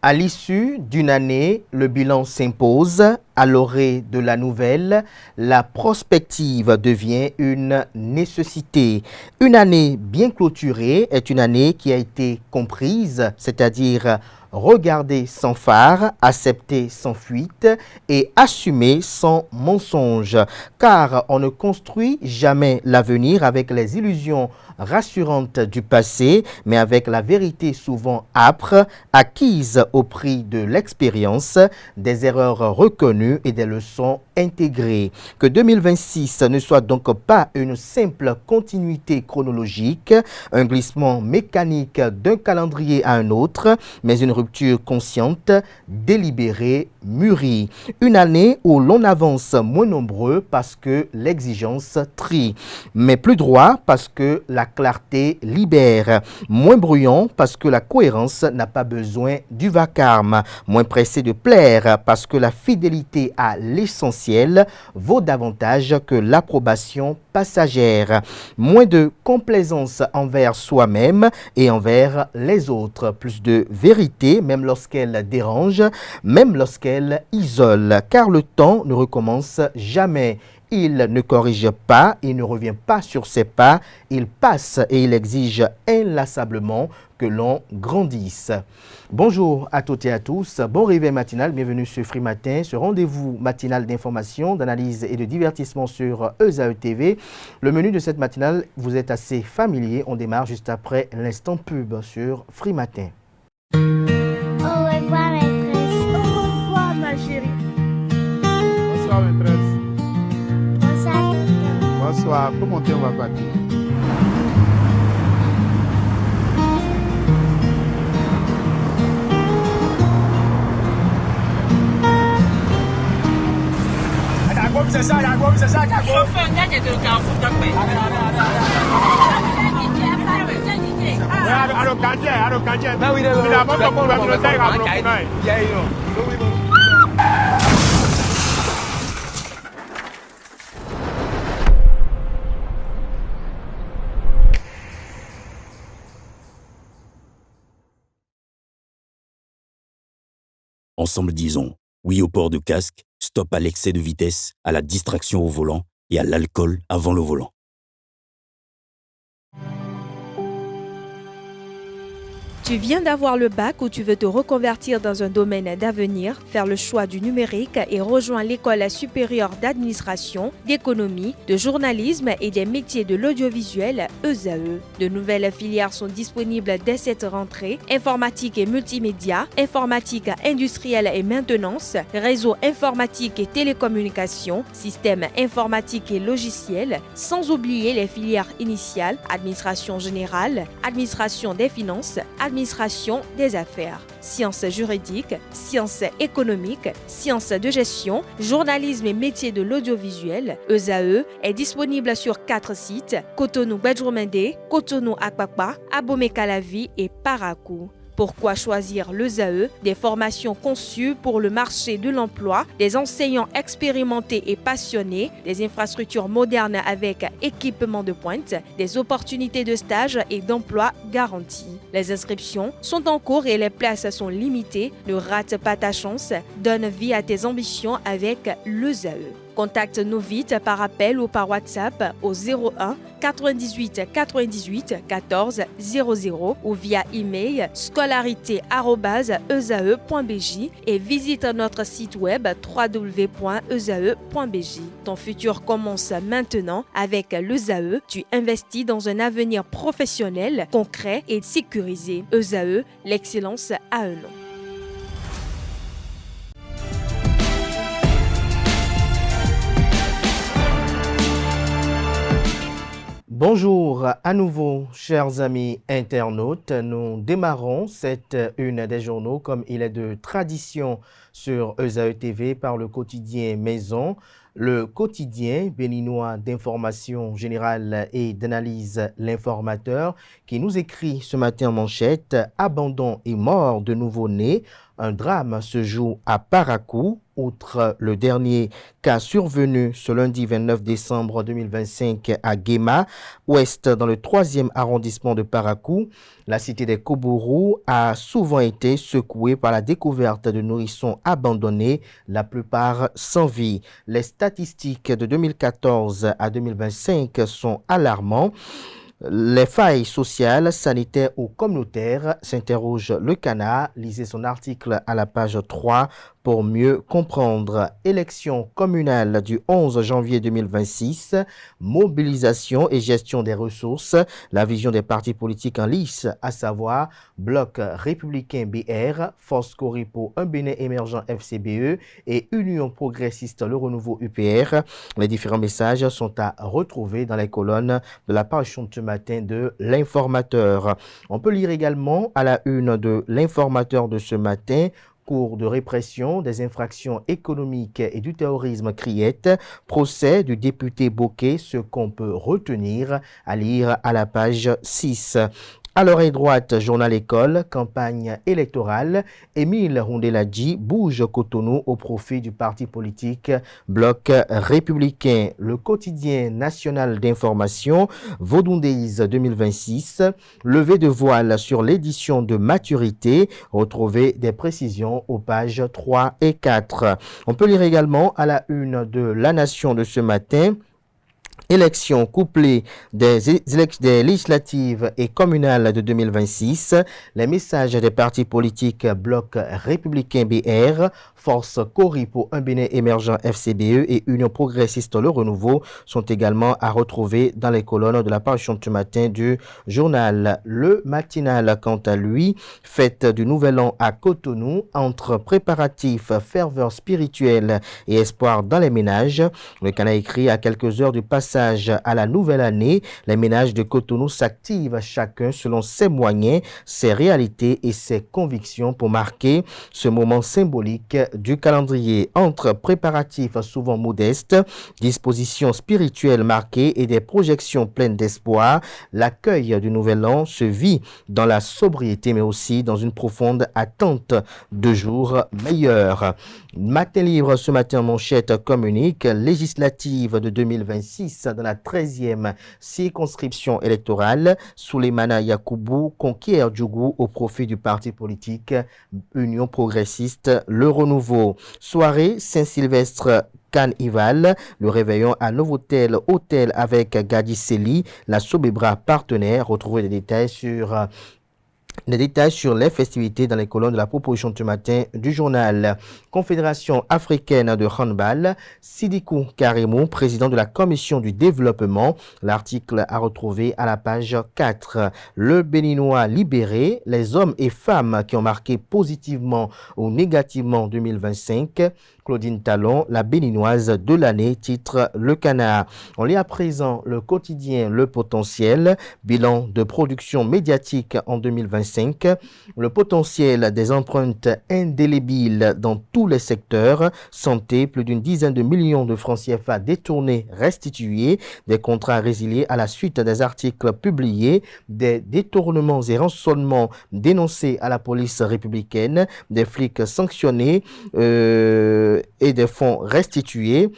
À l'issue d'une année, le bilan s'impose. À l'orée de la nouvelle, la prospective devient une nécessité. Une année bien clôturée est une année qui a été comprise, c'est-à-dire regardée sans phare, acceptée sans fuite et assumée sans mensonge. Car on ne construit jamais l'avenir avec les illusions rassurantes du passé, mais avec la vérité souvent âpre, acquise au prix de l'expérience, des erreurs reconnues et des leçons intégrées. Que 2026 ne soit donc pas une simple continuité chronologique, un glissement mécanique d'un calendrier à un autre, mais une rupture consciente, délibérée, mûrie. Une année où l'on avance moins nombreux parce que l'exigence trie, mais plus droit parce que la clarté libère, moins bruyant parce que la cohérence n'a pas besoin du vacarme, moins pressé de plaire parce que la fidélité à l'essentiel vaut davantage que l'approbation passagère, moins de complaisance envers soi-même et envers les autres, plus de vérité même lorsqu'elle dérange, même lorsqu'elle isole, car le temps ne recommence jamais. Il ne corrige pas, il ne revient pas sur ses pas, il passe et il exige inlassablement que l'on grandisse. Bonjour à toutes et à tous, bon réveil matinal, bienvenue sur Free Matin, ce rendez-vous matinal d'information, d'analyse et de divertissement sur ESAE TV. Le menu de cette matinale vous est assez familier, on démarre juste après l'instant pub sur Free Matin. Au revoir maîtresse. Au revoir ma chérie. Bonsoir maîtresse. Bonsoir tonton. Bonsoir, faut monter, on va partir. C'est ça, chauffeur, il y a des deux carrefours d'après. Ensemble disons oui au port de casque, stop à l'excès de vitesse, à la distraction au volant et à l'alcool avant le volant. Tu viens d'avoir le bac ou tu veux te reconvertir dans un domaine d'avenir, faire le choix du numérique et rejoindre l'école supérieure d'administration, d'économie, de journalisme et des métiers de l'audiovisuel, ESAE. De nouvelles filières sont disponibles dès cette rentrée: informatique et multimédia, informatique industrielle et maintenance, réseau informatique et télécommunications, système informatique et logiciel, sans oublier les filières initiales: administration générale, administration des finances, administration des affaires, sciences juridiques, sciences économiques, sciences de gestion, journalisme et métiers de l'audiovisuel. ESAE est disponible sur 4 sites: Cotonou-Badjoumendé, Cotonou-Akpakpa, Abomey-Calavi et Parakou. Pourquoi choisir l'ESAE? Des formations conçues pour le marché de l'emploi, des enseignants expérimentés et passionnés, des infrastructures modernes avec équipement de pointe, des opportunités de stage et d'emploi garanties. Les inscriptions sont en cours et les places sont limitées. Ne rate pas ta chance, donne vie à tes ambitions avec l'ESAE. Contacte-nous vite par appel ou par WhatsApp au 01 98 98 14 00 ou via email scolarité@esae.bj et visite notre site web www.esae.bj. Ton futur commence maintenant avec l'ESAE. Tu investis dans un avenir professionnel, concret et sécurisé. ESAE, l'excellence à un nom. Bonjour à nouveau, chers amis internautes. Nous démarrons cette une des journaux comme il est de tradition sur ESAE TV par le quotidien Maison, le quotidien béninois d'information générale et d'analyse L'Informateur qui nous écrit ce matin en manchette: abandon et mort de nouveau-nés. Un drame se joue à Parakou. Outre le dernier cas survenu ce lundi 29 décembre 2025 à Guéma, ouest dans le 3e arrondissement de Parakou, la cité des Kobourou a souvent été secouée par la découverte de nourrissons abandonnés, la plupart sans vie. Les statistiques de 2014 à 2025 sont alarmantes. Les failles sociales, sanitaires ou communautaires, s'interroge le Canard. Lisez son article à la page 3 pour mieux comprendre. Élection communale du 11 janvier 2026, mobilisation et gestion des ressources, la vision des partis politiques en lice, à savoir Bloc républicain BR, Force Coripo, Un Bénin émergent FCBE et Union progressiste Le Renouveau UPR. Les différents messages sont à retrouver dans les colonnes de la page de ce matin de l'Informateur. On peut lire également à la une de l'Informateur de ce matin: cours de répression des infractions économiques et du terrorisme criette, procès du député Bokeh, ce qu'on peut retenir, à lire à la page 6. À l'oreille droite, journal école, campagne électorale, Émile Rondeladji bouge Cotonou au profit du parti politique Bloc républicain. Le quotidien national d'information, Vodundeis 2026, levée de voile sur l'édition de maturité, retrouver des précisions aux pages 3 et 4. On peut lire également à la une de La Nation de ce matin: élections couplées des législatives et communales de 2026, les messages des partis politiques Bloc républicain BR, Force Coripo, Un Bénin émergent FCBE et Union progressiste Le Renouveau sont également à retrouver dans les colonnes de la page de ce matin du journal. Le matinal, quant à lui, fête du Nouvel An à Cotonou, entre préparatifs, ferveur spirituelle et espoir dans les ménages. Le Canard écrit: à quelques heures du passage à la nouvelle année, les ménages de Cotonou s'activent chacun selon ses moyens, ses réalités et ses convictions pour marquer ce moment symbolique du calendrier. Entre préparatifs souvent modestes, dispositions spirituelles marquées et des projections pleines d'espoir, l'accueil du Nouvel An se vit dans la sobriété mais aussi dans une profonde attente de jours meilleurs. Matin Libre ce matin, manchette communique: législative de 2026 dans la 13e circonscription électorale, Souleymana Yakoubou conquiert Djougou au profit du parti politique Union progressiste Le Renouveau. Soirée Saint-Sylvestre Carnival, le réveillon à Novotel Hôtel avec Gadi Seli, la Sobebra partenaire. Retrouvez des détails sur les festivités dans les colonnes de la proposition de ce matin du journal. Confédération africaine de handball, Sidikou Karimou, président de la commission du développement. L'article à retrouver à la page 4. Le Béninois libéré, les hommes et femmes qui ont marqué positivement ou négativement 2025. Claudine Talon, la béninoise de l'année, titre Le Canard. On lit à présent le quotidien Le Potentiel, bilan de production médiatique en 2025, le potentiel des empreintes indélébiles dans tous les secteurs, santé, plus d'une dizaine de millions de francs CFA détournés, restitués, des contrats résiliés à la suite des articles publiés, des détournements et rançonnements dénoncés à la police républicaine, des flics sanctionnés, et des fonds restitués.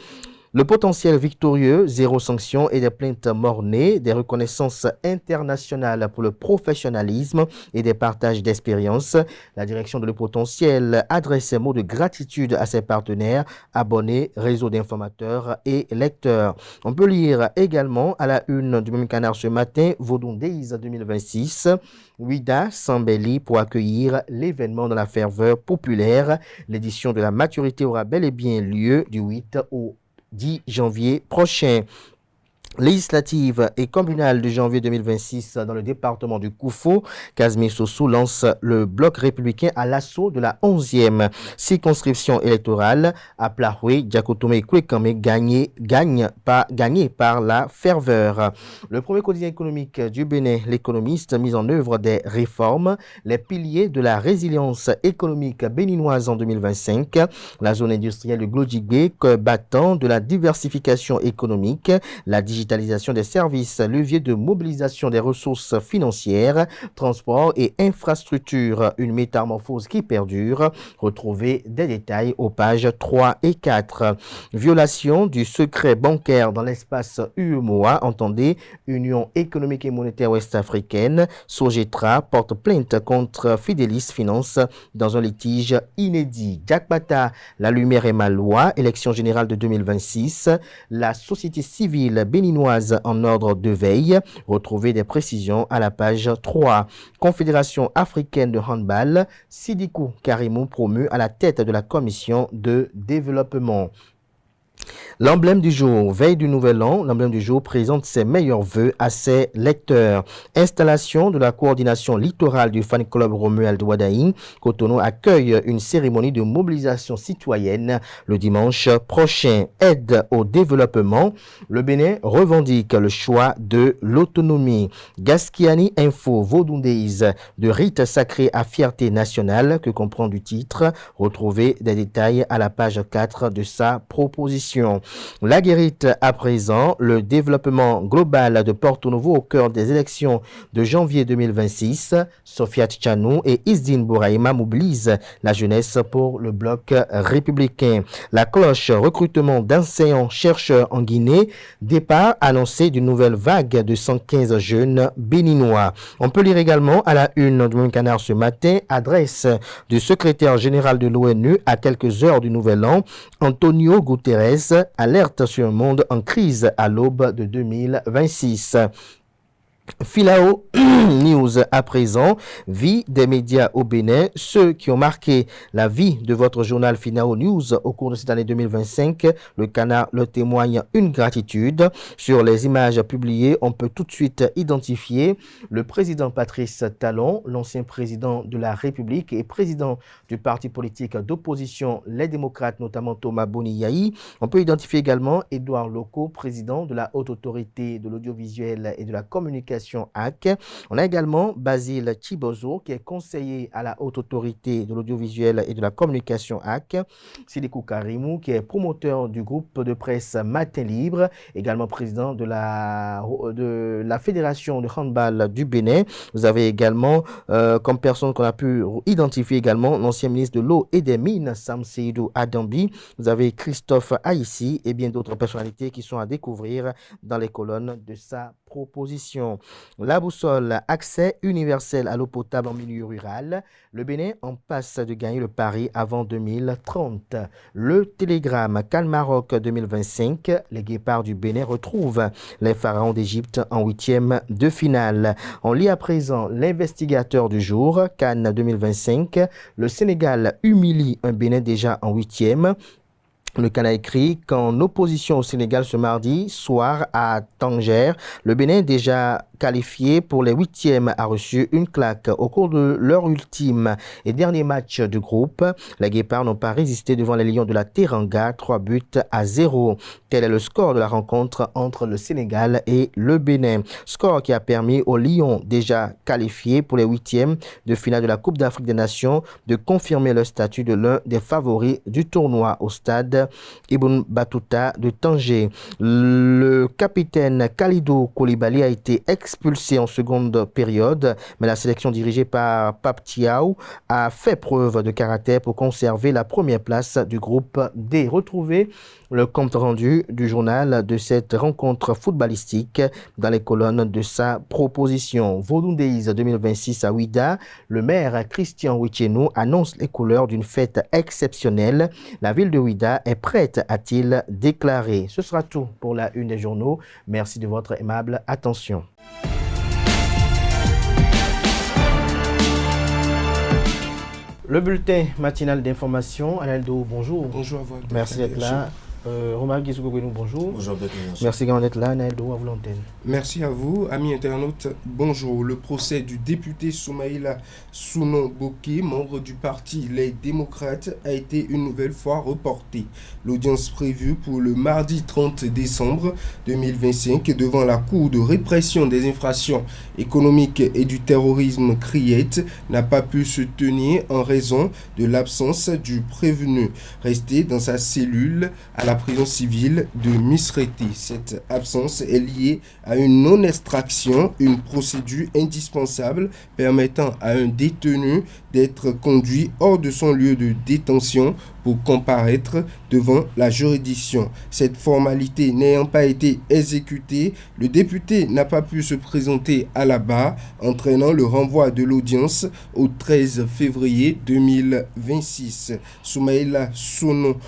Le potentiel victorieux, zéro sanction et des plaintes mornées, des reconnaissances internationales pour le professionnalisme et des partages d'expériences. La direction de Le Potentiel adresse un mot de gratitude à ses partenaires, abonnés, réseau d'informateurs et lecteurs. On peut lire également à la une du même Canard ce matin, Vodundeis 2026, Ouida s'embellit pour accueillir l'événement dans la ferveur populaire. L'édition de la maturité aura bel et bien lieu du 8 au 10 janvier prochain. Législative et communale de janvier 2026 dans le département du Koufou, Kazmi Sossou lance le bloc républicain à l'assaut de la 11e circonscription électorale à Plahoué, Diakotome et Kwekame gagné par la ferveur. Le premier quotidien économique du Bénin, L'Économiste, mise en œuvre des réformes, les piliers de la résilience économique béninoise en 2025, la zone industrielle de Glodjigbe, battant de la diversification économique, la digitalisation digitalisation des services, levier de mobilisation des ressources financières, transport et infrastructures, une métamorphose qui perdure. Retrouvez des détails aux pages 3 et 4. Violation du secret bancaire dans l'espace UEMOA, entendez Union économique et monétaire ouest-africaine. Sogetra porte plainte contre Fidelis Finance dans un litige inédit. Jakpata, la lumière est ma loi, élection générale de 2026. La société civile béninoise en ordre de veille. Retrouvez des précisions à la page 3. Confédération africaine de handball, Sidikou Karimou promu à la tête de la commission de développement. L'emblème du jour, veille du nouvel an, l'emblème du jour présente ses meilleurs vœux à ses lecteurs. Installation de la coordination littorale du fan club Romuald Wadaï. Cotonou accueille une cérémonie de mobilisation citoyenne le dimanche prochain. Aide au développement. Le Bénin revendique le choix de l'autonomie. Gaskiani Info, Vaudouндéis, de rite sacré à fierté nationale, que comprend du titre. Retrouvez des détails à la page 4 de sa proposition. La guérite à présent, le développement global de Porto Novo au cœur des élections de janvier 2026. Sophia Tchanou et Isdine Bouraïma mobilisent la jeunesse pour le bloc républicain. La cloche, recrutement d'enseignants-chercheurs en Guinée. Départ annoncé d'une nouvelle vague de 115 jeunes béninois. On peut lire également à la une du Même Canard ce matin, adresse du secrétaire général de l'ONU à quelques heures du nouvel an, Antonio Guterres, alerte sur un monde en crise à l'aube de 2026. Filao News à présent, vie des médias au Bénin, ceux qui ont marqué la vie de votre journal Filao News au cours de cette année 2025, le canard leur témoigne une gratitude. Sur les images publiées, on peut tout de suite identifier le président Patrice Talon, l'ancien président de la République et président du parti politique d'opposition Les Démocrates, notamment Thomas Boniyahi. On peut identifier également Édouard Loko, président de la Haute Autorité de l'Audiovisuel et de la Communication AC. On a également Basile Chibozo, qui est conseiller à la Haute Autorité de l'Audiovisuel et de la Communication AC. Sidikou Karimou, qui est promoteur du groupe de presse Matin Libre, également président de la Fédération de handball du Bénin. Vous avez également, comme personne qu'on a pu identifier également, l'ancien ministre de l'Eau et des Mines, Sam Seydou Adambi. Vous avez Christophe Haïssi et bien d'autres personnalités qui sont à découvrir dans les colonnes de sa proposition. La boussole, accès universel à l'eau potable en milieu rural. Le Bénin en passe de gagner le pari avant 2030. Le télégramme Cal-Maroc 2025. Les guépards du Bénin retrouvent les pharaons d'Égypte en 8e de finale. On lit à présent l'investigateur du jour, Cannes 2025. Le Sénégal humilie un Bénin déjà en 8e. Le Canada écrit qu'en opposition au Sénégal ce mardi soir à Tanger, le Bénin déjà qualifié pour les 8e a reçu une claque au cours de leur ultime et dernier match de groupe. Les Guépards n'ont pas résisté devant les Lions de la Teranga, 3-0. Tel est le score de la rencontre entre le Sénégal et le Bénin. Score qui a permis aux Lions déjà qualifiés pour les 8e de finale de la Coupe d'Afrique des Nations de confirmer le statut de l'un des favoris du tournoi au stade Ibn Battuta de Tanger. Le capitaine Khalidou Koulibaly a été expulsé en seconde période, mais la sélection dirigée par Pape Thiaw a fait preuve de caractère pour conserver la première place du groupe D. Retrouvez le compte rendu du journal de cette rencontre footballistique dans les colonnes de sa proposition. Vaudouндéis 2026 à Ouida, le maire Christian Wichenou annonce les couleurs d'une fête exceptionnelle. La ville de Ouida est prête, a-t-il déclaré. Ce sera tout pour la une des journaux. Merci de votre aimable attention. Le bulletin matinal d'information. Analdo, bonjour. Bonjour à vous. Merci d'être là. Romar Guizou-Goubenou, bonjour. Bonjour, merci également d'être là. Naëldo, à vous l'antenne. Merci à vous, amis internautes. Bonjour. Le procès du député Soumaïla Sounon Boké, membre du parti Les Démocrates, a été une nouvelle fois reporté. L'audience prévue pour le mardi 30 décembre 2025 devant la Cour de répression des infractions économiques et du terrorisme CRIET n'a pas pu se tenir en raison de l'absence du prévenu resté dans sa cellule à la la prison civile de Misrete. Cette absence est liée à une non-extraction, une procédure indispensable permettant à un détenu d'être conduit hors de son lieu de détention pour comparaître devant la juridiction. Cette formalité n'ayant pas été exécutée, le député n'a pas pu se présenter à la barre, entraînant le renvoi de l'audience au 13 février 2026. Soumaïla Sounon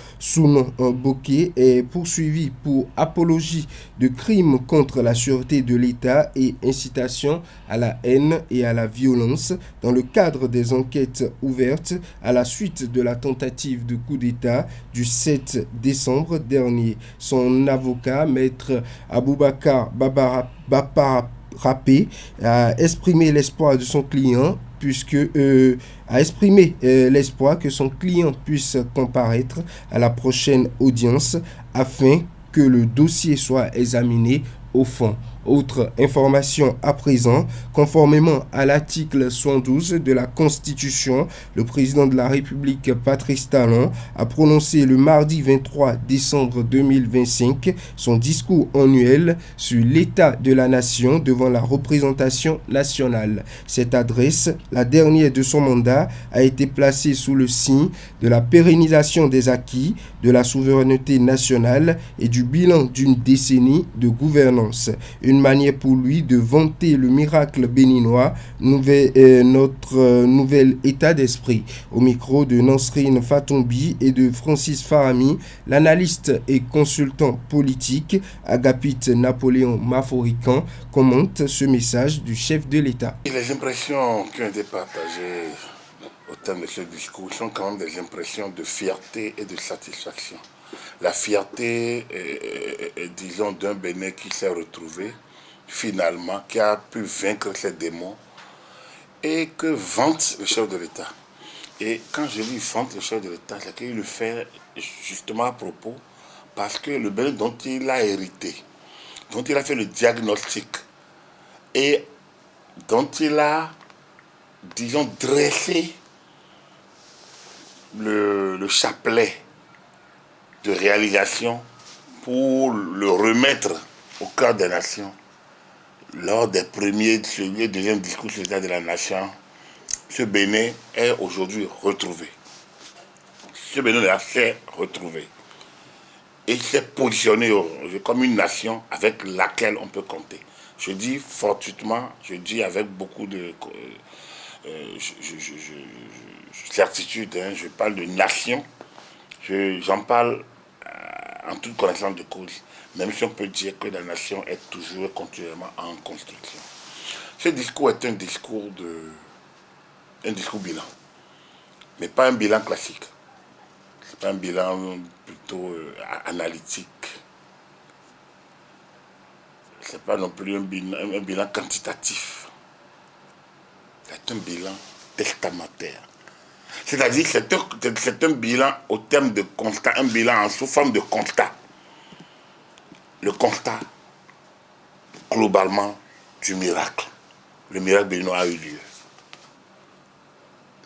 Boké est poursuivi pour apologie de crimes contre la sûreté de l'État et incitation à la haine et à la violence dans le cadre des enquêtes ouvertes à la suite de la tentative de coup d'État du 7 décembre dernier. Son avocat, maître Aboubakar Baparapé, a exprimé l'espoir de son client l'espoir que son client puisse comparaître à la prochaine audience afin que le dossier soit examiné au fond. Autre information à présent, conformément à l'article 112 de la Constitution, le président de la République, Patrice Talon, a prononcé le mardi 23 décembre 2025 son discours annuel sur l'état de la nation devant la représentation nationale. Cette adresse, la dernière de son mandat, a été placée sous le signe de la pérennisation des acquis, de la souveraineté nationale et du bilan d'une décennie de gouvernance. Une manière pour lui de vanter le miracle béninois, notre nouvel état d'esprit. Au micro de Nansrine Fatombi et de Francis Farami, l'analyste et consultant politique Agapit Napoléon Maforican commente ce message du chef de l'État. Les impressions qui ont été partagées au terme de ce discours sont quand même des impressions de fierté et de satisfaction. La fierté, disons, d'un Bénin qui s'est retrouvé, finalement, qui a pu vaincre ses démons et que vante le chef de l'État. Et quand je dis vante le chef de l'État, c'est qu'il le fait justement à propos parce que le Bénin dont il a hérité, dont il a fait le diagnostic et dont il a, disons, dressé le chapelet de réalisation pour le remettre au cœur des nations. Lors des premiers et deuxième discours sur l'état de la nation, ce Bénin est aujourd'hui retrouvé. Ce Bénin s'est retrouvé. Et s'est positionné comme une nation avec laquelle on peut compter. Je dis fortuitement, je dis avec beaucoup de certitude, hein, je parle de nation, j'en parle en toute connaissance de cause, même si on peut dire que la nation est toujours continuellement en construction. Ce discours est un discours bilan, mais pas un bilan classique. C'est pas un bilan plutôt analytique. C'est pas non plus un bilan quantitatif. C'est un bilan testamentaire. C'est-à-dire que c'est un bilan au terme de constat, un bilan sous forme de constat. Le constat, globalement, du miracle. Le miracle béninois a eu lieu.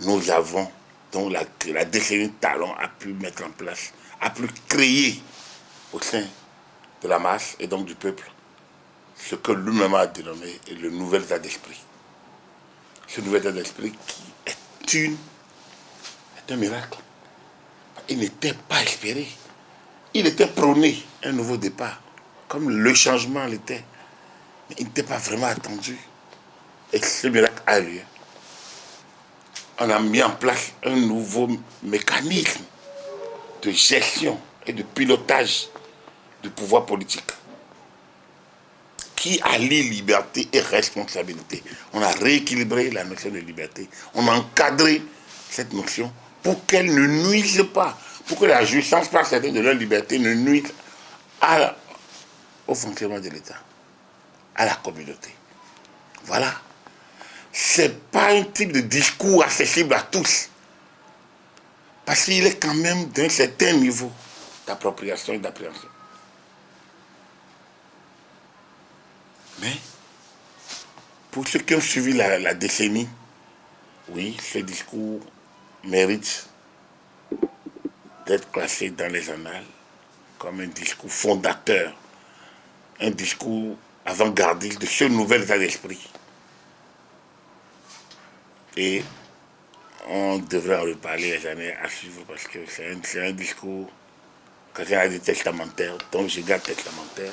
Nous avons, donc la décennie Talon a pu mettre en place, a pu créer au sein de la masse et donc du peuple ce que lui-même a dénommé le nouvel état d'esprit. Ce nouvel état d'esprit qui est un miracle. Il n'était pas espéré. Il était prôné un nouveau départ, comme le changement l'était. Mais il n'était pas vraiment attendu. Et ce miracle a lieu. On a mis en place un nouveau mécanisme de gestion et de pilotage du pouvoir politique qui allie liberté et responsabilité. On a rééquilibré la notion de liberté. On a encadré cette notion pour qu'elle ne nuise pas, pour que la jouissance par certaines de leur liberté ne nuise au fonctionnement de l'État, à la communauté. Voilà. Ce n'est pas un type de discours accessible à tous, parce qu'il est quand même d'un certain niveau d'appropriation et d'appréhension. Mais, pour ceux qui ont suivi la décennie, oui, ce discours mérite d'être classé dans les annales comme un discours fondateur, un discours avant-gardiste de ce nouvel état d'esprit. Et on devrait en reparler les années à suivre parce que c'est un discours, quelqu'un a dit testamentaire, donc je garde testamentaire,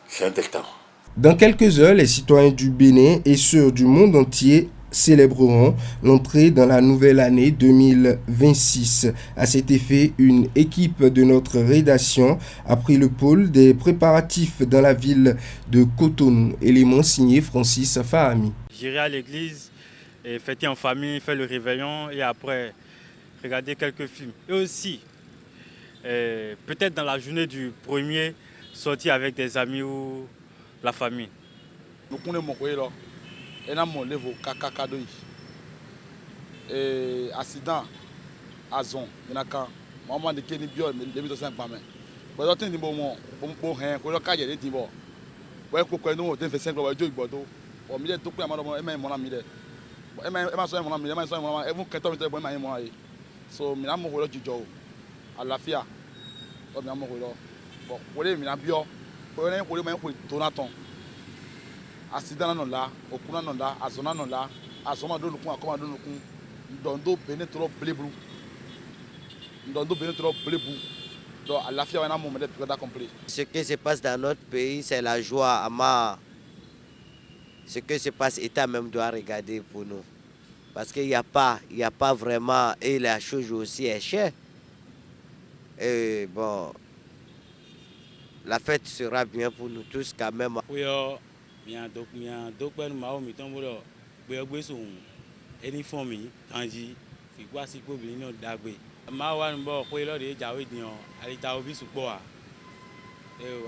c'est un testament. Dans quelques heures, les citoyens du Bénin et ceux du monde entier célébreront l'entrée dans la nouvelle année 2026. À cet effet, une équipe de notre rédaction a pris le pôle des préparatifs dans la ville de Cotonou. Élément signé Francis Fahami. J'irai à l'église et fêter en famille, faire le réveillon et après regarder quelques films. Et aussi, peut-être dans la journée du 1er, sortir avec des amis ou la famille. Nous connaissons mon et nous avons levé kaka et accident à zone il y a quand maman de Kenny Bio mais les 5 par main mais d'autres ni bon rien ko lo ka je ti bo ouais ko nous on fait 5 lo jo igbodo o mi le to pe amado e mon ami le e ma so mon ami e ma so mon ami e fun keto mi te bo ma yin mo aye so mi na mo ko lo jijo àlàáfíà o mi na mo ko lo bo ko le mi na bio ko le ko le ma ko Donaton accident non là okuna non là azona non là azoma do nukun akoma do nukun ndondo Benin trop blébou ndondo Benin trop blébou donc à la fin on a un moment de complet. Ce qui se passe dans notre pays c'est la joie ama ce qui se passe l'État même doit regarder pour nous parce qu'il y a pas vraiment et la chose aussi est chère et bon la fête sera bien pour nous tous quand même. Oui, donc ben ma mi ton bolo gbe so any form mi kanji fi gba si po bi ni dagbe ma wa nbo pe lo de jawe diyan alita obi supo wa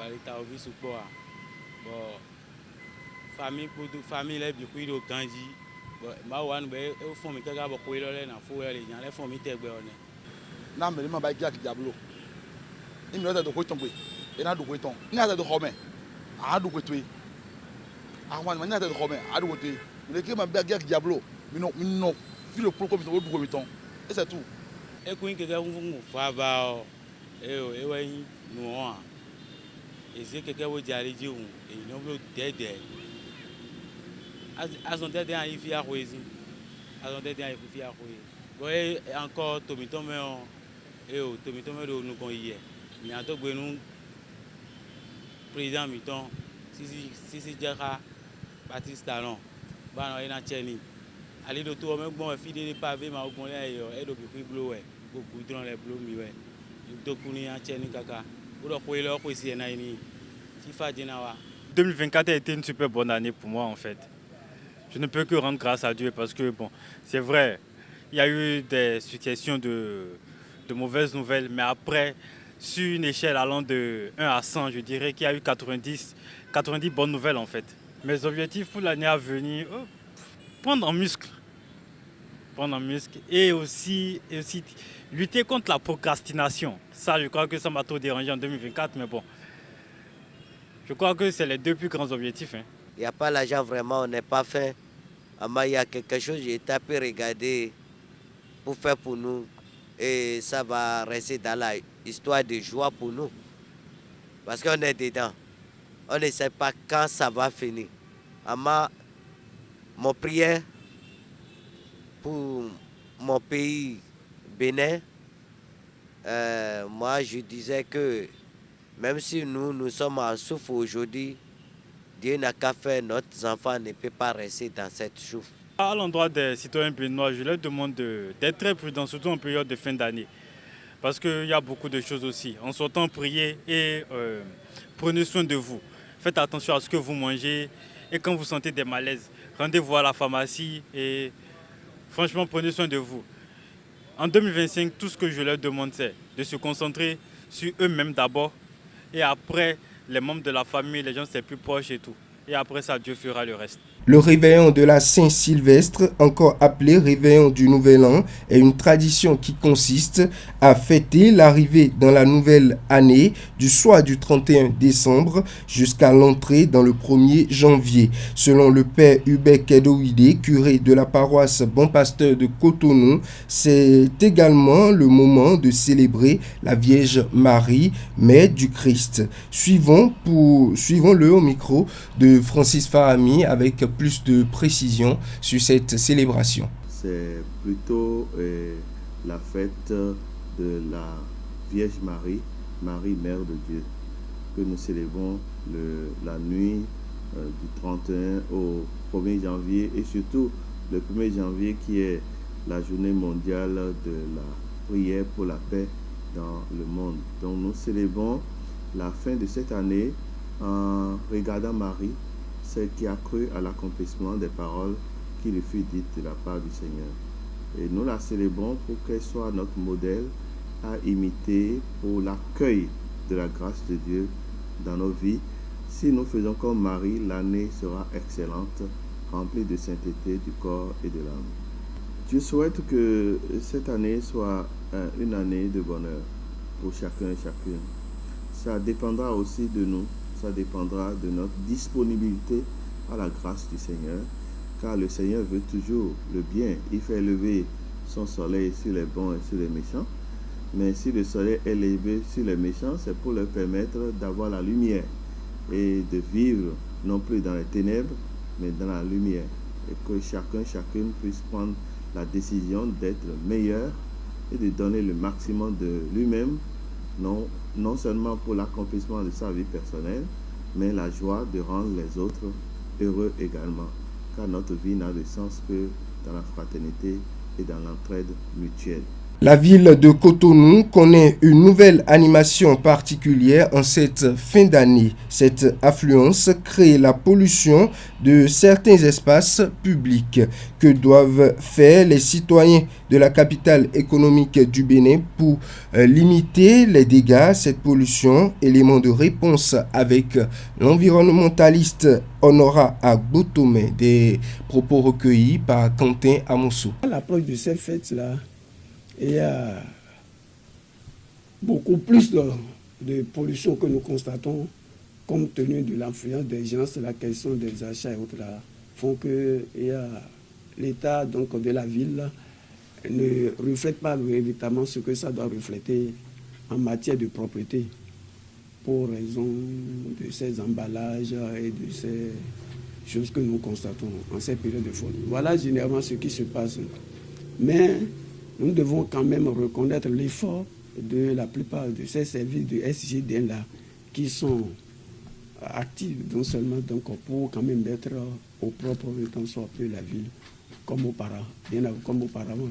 alita obi supo wa bo famille le bi ku do kanji bo ma wa nbo e form mi kaka bo ko lo le na fo le yan le form mi tegbe one na me ma ba ki diablo imi lo te do ko ton gbe e na do ko ton ni ata do ho me a do ko tui àwọn ni ata do ho me a do ko tui le ki ma ba ki diablo mi no fi le pro comme so do ko mi ton et c'est tout e ku nke ga fun fa ba o e wa yin nu o e se keke wo jare ji un e no blo dede azon dede an ifi a koezi azon dede an ifi a koezi bo e encore tomiton me o tomiton me do nu kon iye mi an to gbe nu président mi ton sisi jera Baptiste Talon ba no ina cheni ali do to me gbon fi de pavé ma ogun le yo e do bi blo we go goudron le blo mi we do kuni an cheni kaka o do ko ile o ko si na ni FIFA dinawa. 2024 a été une super bonne année pour moi en fait. Je ne peux que rendre grâce à Dieu parce que bon, c'est vrai, il y a eu des successions de mauvaises nouvelles, mais après, sur une échelle allant de 1 à 100, je dirais qu'il y a eu 90 bonnes nouvelles en fait. Mes objectifs pour l'année à venir, prendre en muscle et aussi lutter contre la procrastination. Ça, je crois que ça m'a trop dérangé en 2024, mais bon, je crois que c'est les deux plus grands objectifs. Hein. Il n'y a pas l'argent vraiment, on n'est pas fin. Mais il y a quelque chose, j'ai tapé, regarder pour faire pour nous. Et ça va rester dans la histoire de joie pour nous. Parce qu'on est dedans. On ne sait pas quand ça va finir. Mais mon prière pour mon pays Bénin, moi je disais que même si nous sommes en souffre aujourd'hui, Dieu n'a qu'à faire, notre enfant ne peut pas rester dans cette souffre. À l'endroit des citoyens béninois, je leur demande d'être très prudents, surtout en période de fin d'année. Parce qu'il y a beaucoup de choses aussi. En sortant, priez et prenez soin de vous. Faites attention à ce que vous mangez et quand vous sentez des malaises, rendez-vous à la pharmacie et franchement, prenez soin de vous. En 2025, tout ce que je leur demande, c'est de se concentrer sur eux-mêmes d'abord et après les membres de la famille, les gens c'est plus proches et tout. Et après ça, Dieu fera le reste. Le réveillon de la Saint-Sylvestre, encore appelé réveillon du Nouvel An, est une tradition qui consiste à fêter l'arrivée dans la nouvelle année du soir du 31 décembre jusqu'à l'entrée dans le 1er janvier. Selon le père Hubert Kedouide, curé de la paroisse Bon Pasteur de Cotonou, c'est également le moment de célébrer la Vierge Marie, Mère du Christ. Suivons-le au micro de Francis Fahami avec plus de précision sur cette célébration. C'est plutôt la fête de la Vierge Marie, Marie Mère de Dieu, que nous célébrons la nuit du 31 au 1er janvier et surtout le 1er janvier qui est la journée mondiale de la prière pour la paix dans le monde. Donc nous célébrons la fin de cette année en regardant Marie, celle qui a cru à l'accomplissement des paroles qui lui furent dites de la part du Seigneur. Et nous la célébrons pour qu'elle soit notre modèle à imiter pour l'accueil de la grâce de Dieu dans nos vies. Si nous faisons comme Marie, l'année sera excellente, remplie de sainteté du corps et de l'âme. Je souhaite que cette année soit une année de bonheur pour chacun et chacune. Ça dépendra aussi de nous, ça dépendra de notre disponibilité à la grâce du Seigneur, car le Seigneur veut toujours le bien. Il fait lever son soleil sur les bons et sur les méchants, mais si le soleil est levé sur les méchants, c'est pour leur permettre d'avoir la lumière et de vivre non plus dans les ténèbres, mais dans la lumière, et que chacune puisse prendre la décision d'être meilleur et de donner le maximum de lui-même, non seulement pour l'accomplissement de sa vie personnelle, mais la joie de rendre les autres heureux également, car notre vie n'a de sens que dans la fraternité et dans l'entraide mutuelle. La ville de Cotonou connaît une nouvelle animation particulière en cette fin d'année. Cette affluence crée la pollution de certains espaces publics. Que doivent faire les citoyens de la capitale économique du Bénin pour limiter les dégâts, cette pollution? Élément de réponse avec l'environnementaliste Honora Agbotomé, des propos recueillis par Quentin Amoussou. À l'approche de ces fêtes-là, il y a beaucoup plus de pollution que nous constatons, compte tenu de l'influence des gens sur la question des achats et autres là, font que l'état donc de la ville ne reflète pas véritablement ce que ça doit refléter en matière de propreté, pour raison de ces emballages et de ces choses que nous constatons en cette période de folie. Voilà généralement ce qui se passe. Mais nous devons quand même reconnaître l'effort de la plupart de ces services de SGDN-là qui sont actifs, non seulement donc, pour quand même mettre au propre tant soit peu la ville, comme auparavant.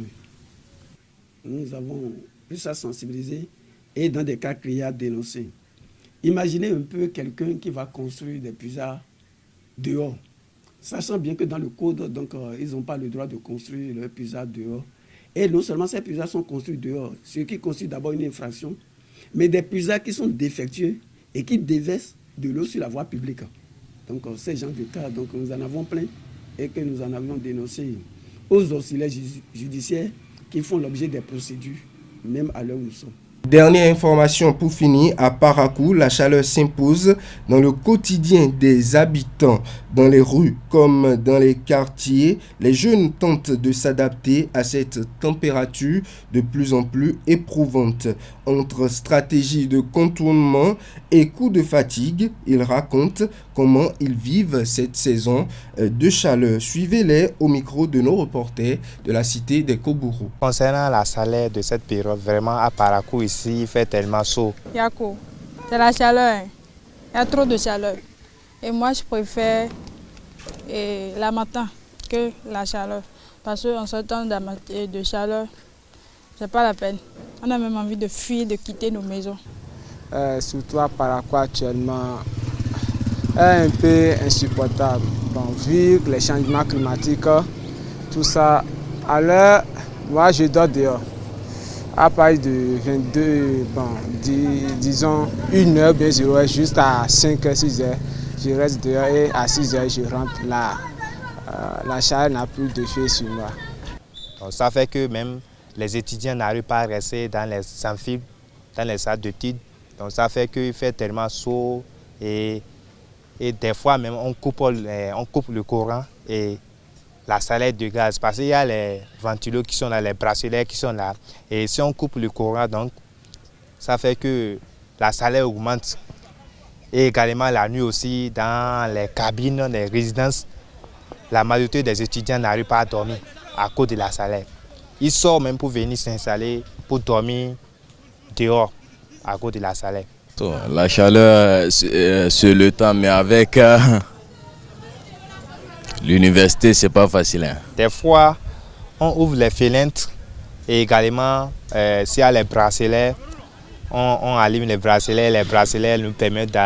Nous avons plus à sensibiliser et dans des cas criés à dénoncer. Imaginez un peu quelqu'un qui va construire des puisards dehors, sachant bien que dans le code, donc, ils n'ont pas le droit de construire leurs puisards dehors. Et non seulement ces puisards sont construits dehors, ce qui constitue d'abord une infraction, mais des puisards qui sont défectueux et qui déversent de l'eau sur la voie publique. Donc ces genres de cas, donc, nous en avons plein et que nous en avions dénoncé aux auxiliaires judiciaires qui font l'objet des procédures, même à l'heure où nous sommes. Dernière information pour finir, à Parakou, la chaleur s'impose dans le quotidien des habitants. Dans les rues comme dans les quartiers, les jeunes tentent de s'adapter à cette température de plus en plus éprouvante. Entre stratégie de contournement et coups de fatigue, ils racontent comment ils vivent cette saison de chaleur. Suivez-les au micro de nos reporters de la cité des Kobourou. Concernant la chaleur de cette période, vraiment à Parakou ici, il fait tellement chaud. Yako, c'est la chaleur. Il y a trop de chaleur. Et moi, je préfère la matin que la chaleur. Parce qu'en ce temps de chaleur, c'est pas la peine. On a même envie de fuir, de quitter nos maisons. Surtout à Parakou actuellement, est un peu insupportable. Bon, vu les changements climatiques, tout ça, alors moi je dors dehors. À partir de 22, disons 1h, bien 0h, jusqu'à 5h, 6h, je reste dehors et à 6h, je rentre là. la chaleur n'a plus d'effet sur moi. Donc, ça fait que même les étudiants n'arrivent pas à rester dans les amphibes, dans les salles d'études. Donc ça fait qu'il fait tellement chaud et des fois même on coupe le courant et la salle de gaz parce qu'il y a les ventilos qui sont là, les bracelets qui sont là. Et si on coupe le courant, donc ça fait que la salle augmente. Et également la nuit aussi dans les cabines, les résidences, la majorité des étudiants n'arrivent pas à dormir à cause de la salle. Ils sortent même pour venir s'installer, pour dormir dehors à cause de la chaleur. La chaleur, c'est le temps, mais avec l'université, c'est pas facile. Hein. Des fois, on ouvre les fenêtres et également, s'il y a les bracelets, on allume les bracelets nous permettent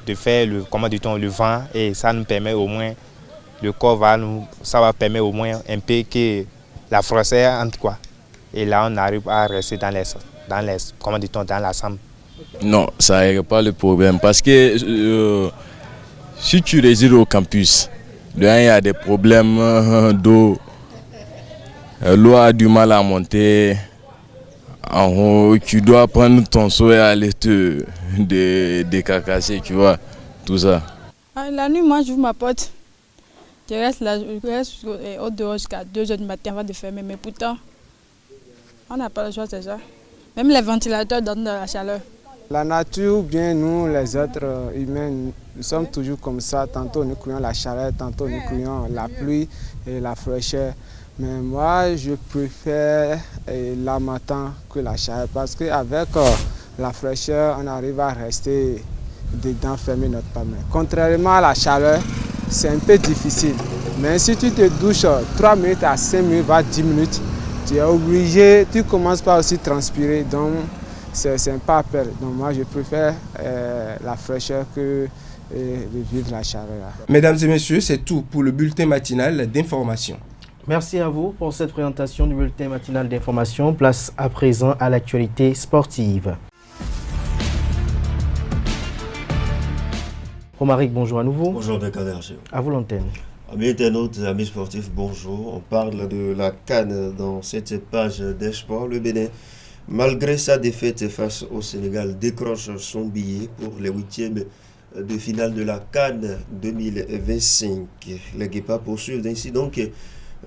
de faire le vent et ça nous permet au moins, le corps va permettre au moins un peu que la fraîcheur entre quoi. Et là, on arrive à rester dans la chambre. Non, ça ne règle pas le problème parce que si tu résides au campus, il y a des problèmes d'eau. L'eau a du mal à monter. En haut, tu dois prendre ton seau et aller te décacasser, tu vois, tout ça. La nuit, moi, j'ouvre ma porte. Je reste au dehors jusqu'à 2h du matin avant de fermer, mais pourtant, on n'a pas le choix, c'est ça. Même les ventilateurs donnent de la chaleur. La nature, ou bien nous, les êtres humains, nous sommes toujours comme ça. Tantôt nous crions la chaleur, tantôt nous crions la pluie et la fraîcheur. Mais moi, je préfère la matin que la chaleur parce qu'avec la fraîcheur, on arrive à rester dedans, fermer notre palme. Contrairement à la chaleur, c'est un peu difficile. Mais si tu te douches 3 minutes à 5 minutes, voire 10 minutes, tu es obligé, tu commences pas aussi à transpirer, donc c'est pas à perdre. Donc moi je préfère la fraîcheur que de vivre la chaleur. Mesdames et messieurs, c'est tout pour le bulletin matinal d'information. Merci à vous pour cette présentation du bulletin matinal d'information. Place à présent à l'actualité sportive. Romaric, bonjour à nouveau. Bonjour Bekader. À vous l'antenne. Amis internautes, amis sportifs, bonjour. On parle de la CAN dans cette page des sports. Le Bénin, malgré sa défaite face au Sénégal, décroche son billet pour les 8e de finale de la CAN 2025. Les Guépards poursuivent ainsi donc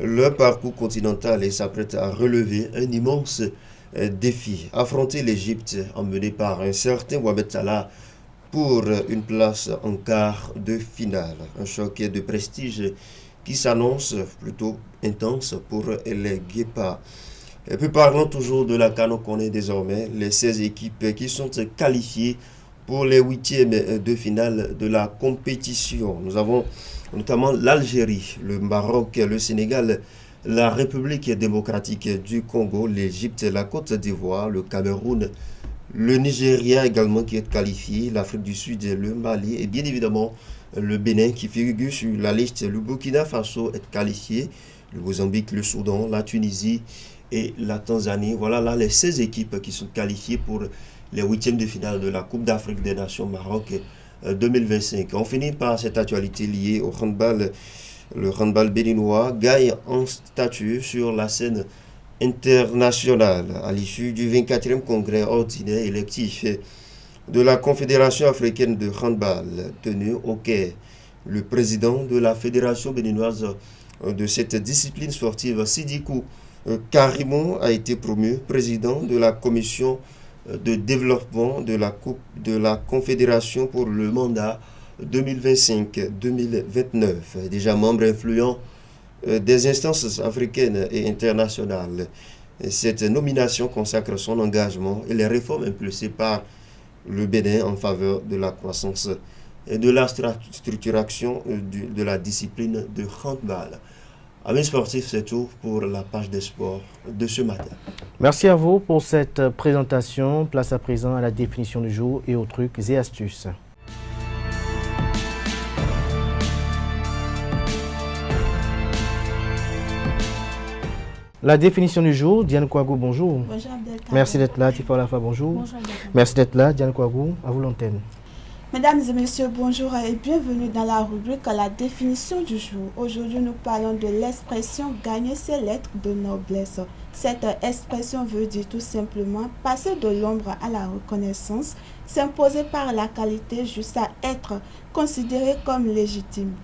leur parcours continental et s'apprêtent à relever un immense défi. Affronter l'Égypte emmenée par un certain Mohamed Salah pour une place en quart de finale. Un choc de prestige qui s'annonce plutôt intense pour les Guépards. Et puis parlons toujours de la CAN, on connaît désormais les 16 équipes qui sont qualifiées pour les 8e de finale de la compétition. Nous avons notamment l'Algérie, le Maroc, le Sénégal, la République démocratique du Congo, l'Égypte, la Côte d'Ivoire, le Cameroun, le Nigeria également qui est qualifié, l'Afrique du Sud, le Mali et bien évidemment le Bénin qui figure sur la liste. Le Burkina Faso est qualifié, le Mozambique, le Soudan, la Tunisie et la Tanzanie. Voilà là les 16 équipes qui sont qualifiées pour les 8e de finale de la Coupe d'Afrique des Nations Maroc 2025. On finit par cette actualité liée au handball. Le handball béninois gagne en statut sur la scène internationale à l'issue du 24e congrès ordinaire électif de la Confédération africaine de handball tenu au Caire. Le président de la fédération béninoise de cette discipline sportive, Sidikou Karimon, a été promu président de la commission de développement de la Confédération pour le mandat 2025-2029. Déjà membre influent des instances africaines et internationales. Cette nomination consacre son engagement et les réformes impulsées par le Bénin en faveur de la croissance et de la structuration de la discipline de handball. Amis sportifs, c'est tout pour la page des sports de ce matin. Merci à vous pour cette présentation. Place à présent à la définition du jour et aux trucs et astuces. La définition du jour, Diane Kouagou, bonjour. Bonjour Abdelkader. Merci d'être là, Tifa Olafa, bonjour. Bonjour Abdelkader. Merci d'être là, Diane Kouagou, à vous l'antenne. Mesdames et messieurs, bonjour et bienvenue dans la rubrique La définition du jour. Aujourd'hui, nous parlons de l'expression « gagner ses lettres de noblesse ». Cette expression veut dire tout simplement passer de l'ombre à la reconnaissance, s'imposer par la qualité jusqu'à être considéré comme légitime,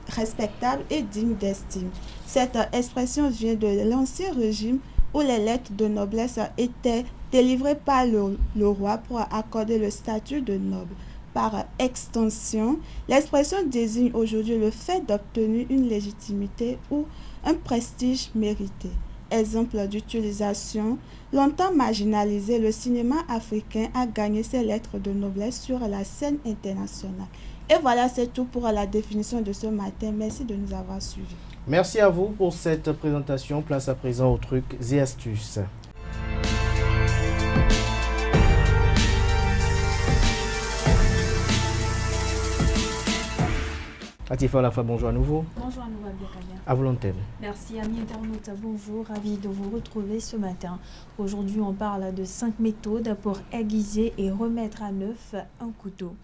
respectable et digne d'estime. Cette expression vient de l'ancien régime où les lettres de noblesse étaient délivrées par le roi pour accorder le statut de noble. Par extension, l'expression désigne aujourd'hui le fait d'obtenir une légitimité ou un prestige mérité. Exemple d'utilisation, longtemps marginalisé, le cinéma africain a gagné ses lettres de noblesse sur la scène internationale. Et voilà, c'est tout pour la définition de ce matin. Merci de nous avoir suivis. Merci à vous pour cette présentation. Place à présent aux trucs et astuces. Atifa Olafa, bonjour à nouveau. Bonjour à nouveau, Abdelkader. À vous l'antenne. Merci, amis internautes. Bonjour, ravi de vous retrouver ce matin. Aujourd'hui, on parle de 5 méthodes pour aiguiser et remettre à neuf un couteau.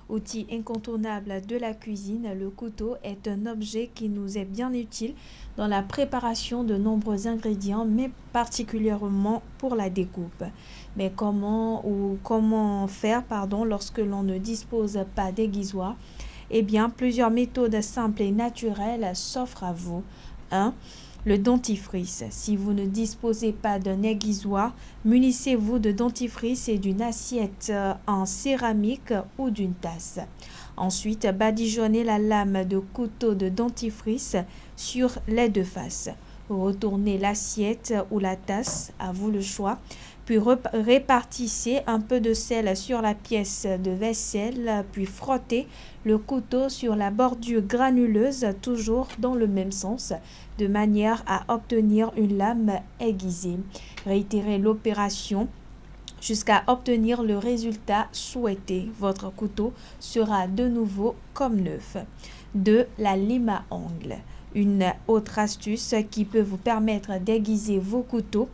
Outil incontournable de la cuisine, le couteau est un objet qui nous est bien utile dans la préparation de nombreux ingrédients, mais particulièrement pour la découpe. Mais comment faire lorsque l'on ne dispose pas d'aiguisoir? Eh bien, plusieurs méthodes simples et naturelles s'offrent à vous. 1. Le dentifrice. Si vous ne disposez pas d'un aiguisoir, munissez-vous de dentifrice et d'une assiette en céramique ou d'une tasse. Ensuite, badigeonnez la lame de couteau de dentifrice sur les deux faces. Retournez l'assiette ou la tasse, à vous le choix. Puis répartissez un peu de sel sur la pièce de vaisselle, puis frottez le couteau sur la bordure granuleuse, toujours dans le même sens, de manière à obtenir une lame aiguisée. Réitérez l'opération jusqu'à obtenir le résultat souhaité. Votre couteau sera de nouveau comme neuf. 2. La lime à ongles. Une autre astuce qui peut vous permettre d'aiguiser vos couteaux,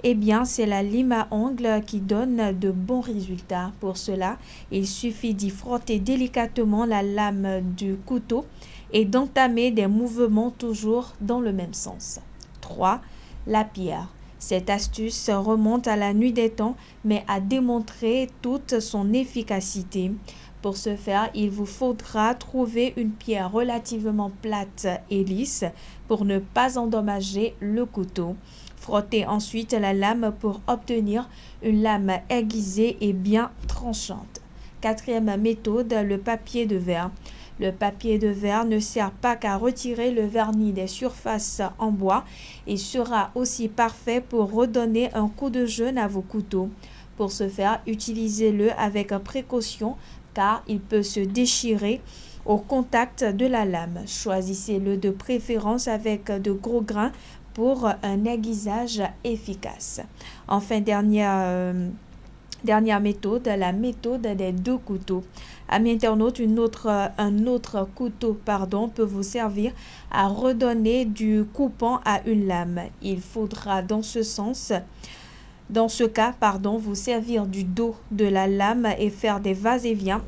eh bien, c'est la lime à ongles qui donne de bons résultats. Pour cela, il suffit d'y frotter délicatement la lame du couteau et d'entamer des mouvements toujours dans le même sens. 3. La pierre. Cette astuce remonte à la nuit des temps, mais a démontré toute son efficacité. Pour ce faire, il vous faudra trouver une pierre relativement plate et lisse pour ne pas endommager le couteau. Frottez ensuite la lame pour obtenir une lame aiguisée et bien tranchante. 4e méthode, le papier de verre. Le papier de verre ne sert pas qu'à retirer le vernis des surfaces en bois et sera aussi parfait pour redonner un coup de jeune à vos couteaux. Pour ce faire, utilisez-le avec précaution car il peut se déchirer au contact de la lame. Choisissez-le de préférence avec de gros grains pour un aiguisage efficace. Enfin, dernière méthode, la méthode des 2 couteaux. Amis internautes, un autre couteau peut vous servir à redonner du coupant à une lame. Il faudra dans ce cas, vous servir du dos de la lame et faire des va-et-vient,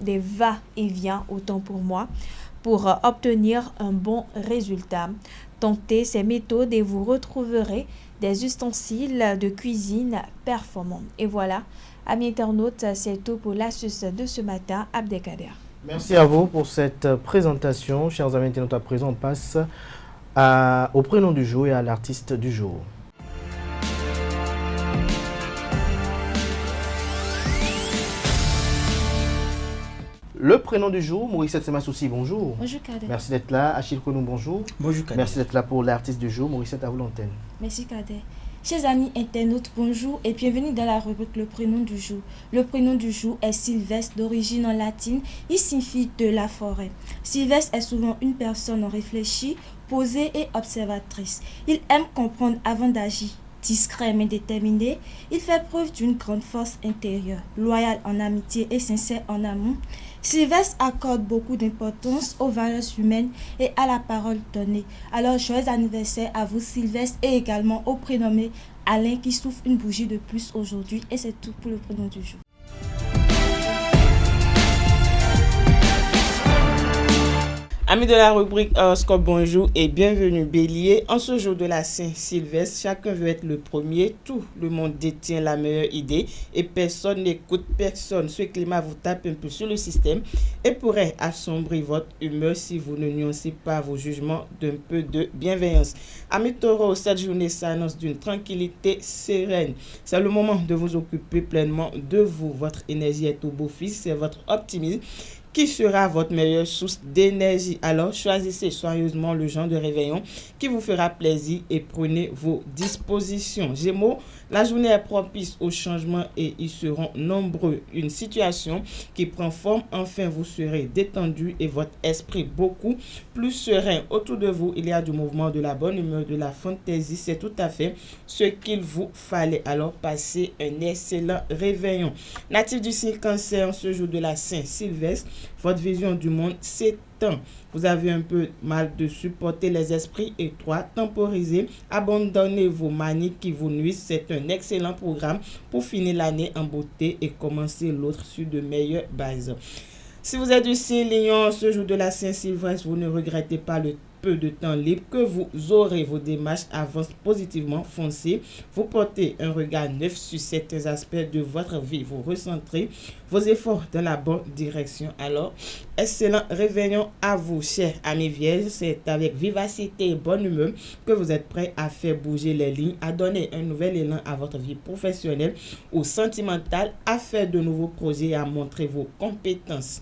autant pour moi, pour obtenir un bon résultat. Tentez ces méthodes et vous retrouverez des ustensiles de cuisine performants. Et voilà, amis internautes, c'est tout pour l'astuce de ce matin. Abdelkader. Merci à vous pour cette présentation. Chers amis internautes, à présent, on passe au prénom du jour et à l'artiste du jour. Le prénom du jour, Maurice Semassoussi, bonjour. Bonjour Kader. Merci d'être là. Achille Konou, bonjour. Bonjour Kader. Merci d'être là pour l'artiste du jour. Maurice, à vous l'antenne. Merci Kader. Chers amis internautes, bonjour et bienvenue dans la rubrique Le prénom du jour. Le prénom du jour est Sylvestre, d'origine latine. Il signifie de la forêt. Sylvestre est souvent une personne réfléchie, posée et observatrice. Il aime comprendre avant d'agir. Discret mais déterminé, il fait preuve d'une grande force intérieure, loyal en amitié et sincère en amour. Sylvestre accorde beaucoup d'importance aux valeurs humaines et à la parole donnée. Alors, joyeux anniversaire à vous Sylvestre et également au prénommé Alain qui souffle une bougie de plus aujourd'hui. Et c'est tout pour le prénom du jour. Amis de la rubrique Horoscope, bonjour et bienvenue Bélier. En ce jour de la Saint-Sylvestre, chacun veut être le premier, tout le monde détient la meilleure idée et personne n'écoute personne. Ce climat vous tape un peu sur le système et pourrait assombrir votre humeur si vous ne nuancez pas vos jugements d'un peu de bienveillance. Amis Taureau, cette journée s'annonce d'une tranquillité sereine. C'est le moment de vous occuper pleinement de vous. Votre énergie est au beau fixe, c'est votre optimisme qui sera votre meilleure source d'énergie. Alors, choisissez soigneusement le genre de réveillon qui vous fera plaisir et prenez vos dispositions. Gémeaux, la journée est propice au changement et ils seront nombreux. Une situation qui prend forme, enfin vous serez détendu et votre esprit beaucoup plus serein. Autour de vous, il y a du mouvement, de la bonne humeur, de la fantaisie. C'est tout à fait ce qu'il vous fallait. Alors, passez un excellent réveillon. Natif du signe Cancer, en ce jour de la Saint-Sylvestre, votre vision du monde s'étend. Vous avez un peu mal de supporter les esprits étroits. Temporisez, abandonnez vos manies qui vous nuisent. C'est un excellent programme pour finir l'année en beauté et commencer l'autre sur de meilleures bases. Si vous êtes du signe Lion, ce jour de la Saint-Sylvestre, vous ne regrettez pas le peu de temps libre que vous aurez. Vos démarches avancent positivement, foncez. Vous portez un regard neuf sur certains aspects de votre vie. Vous recentrez vos efforts dans la bonne direction. Alors, excellent réveillon à vous, chers amis vierges. C'est avec vivacité et bonne humeur que vous êtes prêts à faire bouger les lignes, à donner un nouvel élan à votre vie professionnelle ou sentimentale, à faire de nouveaux projets et à montrer vos compétences.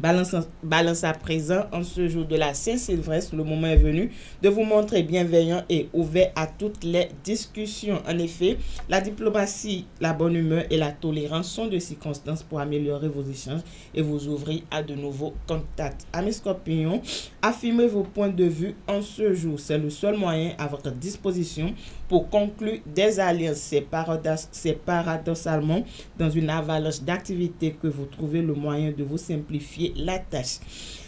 Balance à présent, en ce jour de la Saint-Sylvestre, le moment est venu de vous montrer bienveillant et ouvert à toutes les discussions. En effet, la diplomatie, la bonne humeur et la tolérance sont de circonstances pour améliorer vos échanges et vous ouvrir à de nouveaux contacts. Amis Scorpions, affirmez vos points de vue en ce jour. C'est le seul moyen à votre disposition pour conclure des alliances. C'est paradoxalement dans une avalanche d'activités que vous trouvez le moyen de vous simplifier la tâche.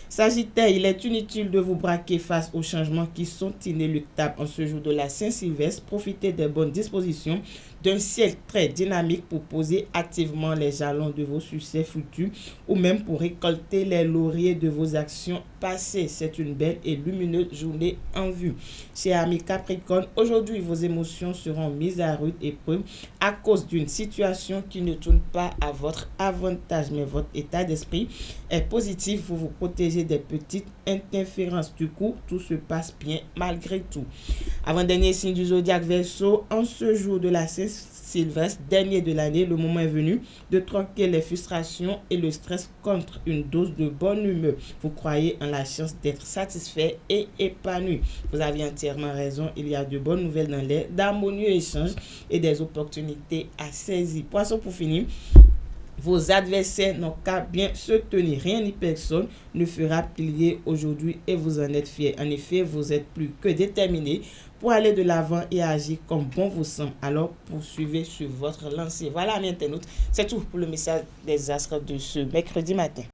Sagittaire, il est inutile de vous braquer face aux changements qui sont inéluctables en ce jour de la Saint-Sylvestre. Profitez des bonnes dispositions d'un ciel très dynamique pour poser activement les jalons de vos succès futurs ou même pour récolter les lauriers de vos actions passées. C'est une belle et lumineuse journée en vue. Chers amis Capricorne, aujourd'hui vos émotions seront mises à rude épreuve à cause d'une situation qui ne tourne pas à votre avantage, mais votre état d'esprit est positif. Vous vous protégez des petites interférences. Du coup, tout se passe bien malgré tout. Avant-dernier signe du zodiaque Verseau, en ce jour de la Saint-Sylvestre, dernier de l'année, le moment est venu de troquer les frustrations et le stress contre une dose de bonne humeur. Vous croyez en la chance d'être satisfait et épanoui. Vous avez entièrement raison, il y a de bonnes nouvelles dans l'air, d'harmonieux échanges et des opportunités à saisir. Poisson, pour finir, vos adversaires n'ont qu'à bien se tenir. Rien ni personne ne fera plier aujourd'hui et vous en êtes fiers. En effet, vous êtes plus que déterminés pour aller de l'avant et agir comme bon vous semble. Alors, poursuivez sur votre lancée. Voilà, mes internautes, c'est tout pour le message des astres de ce mercredi matin.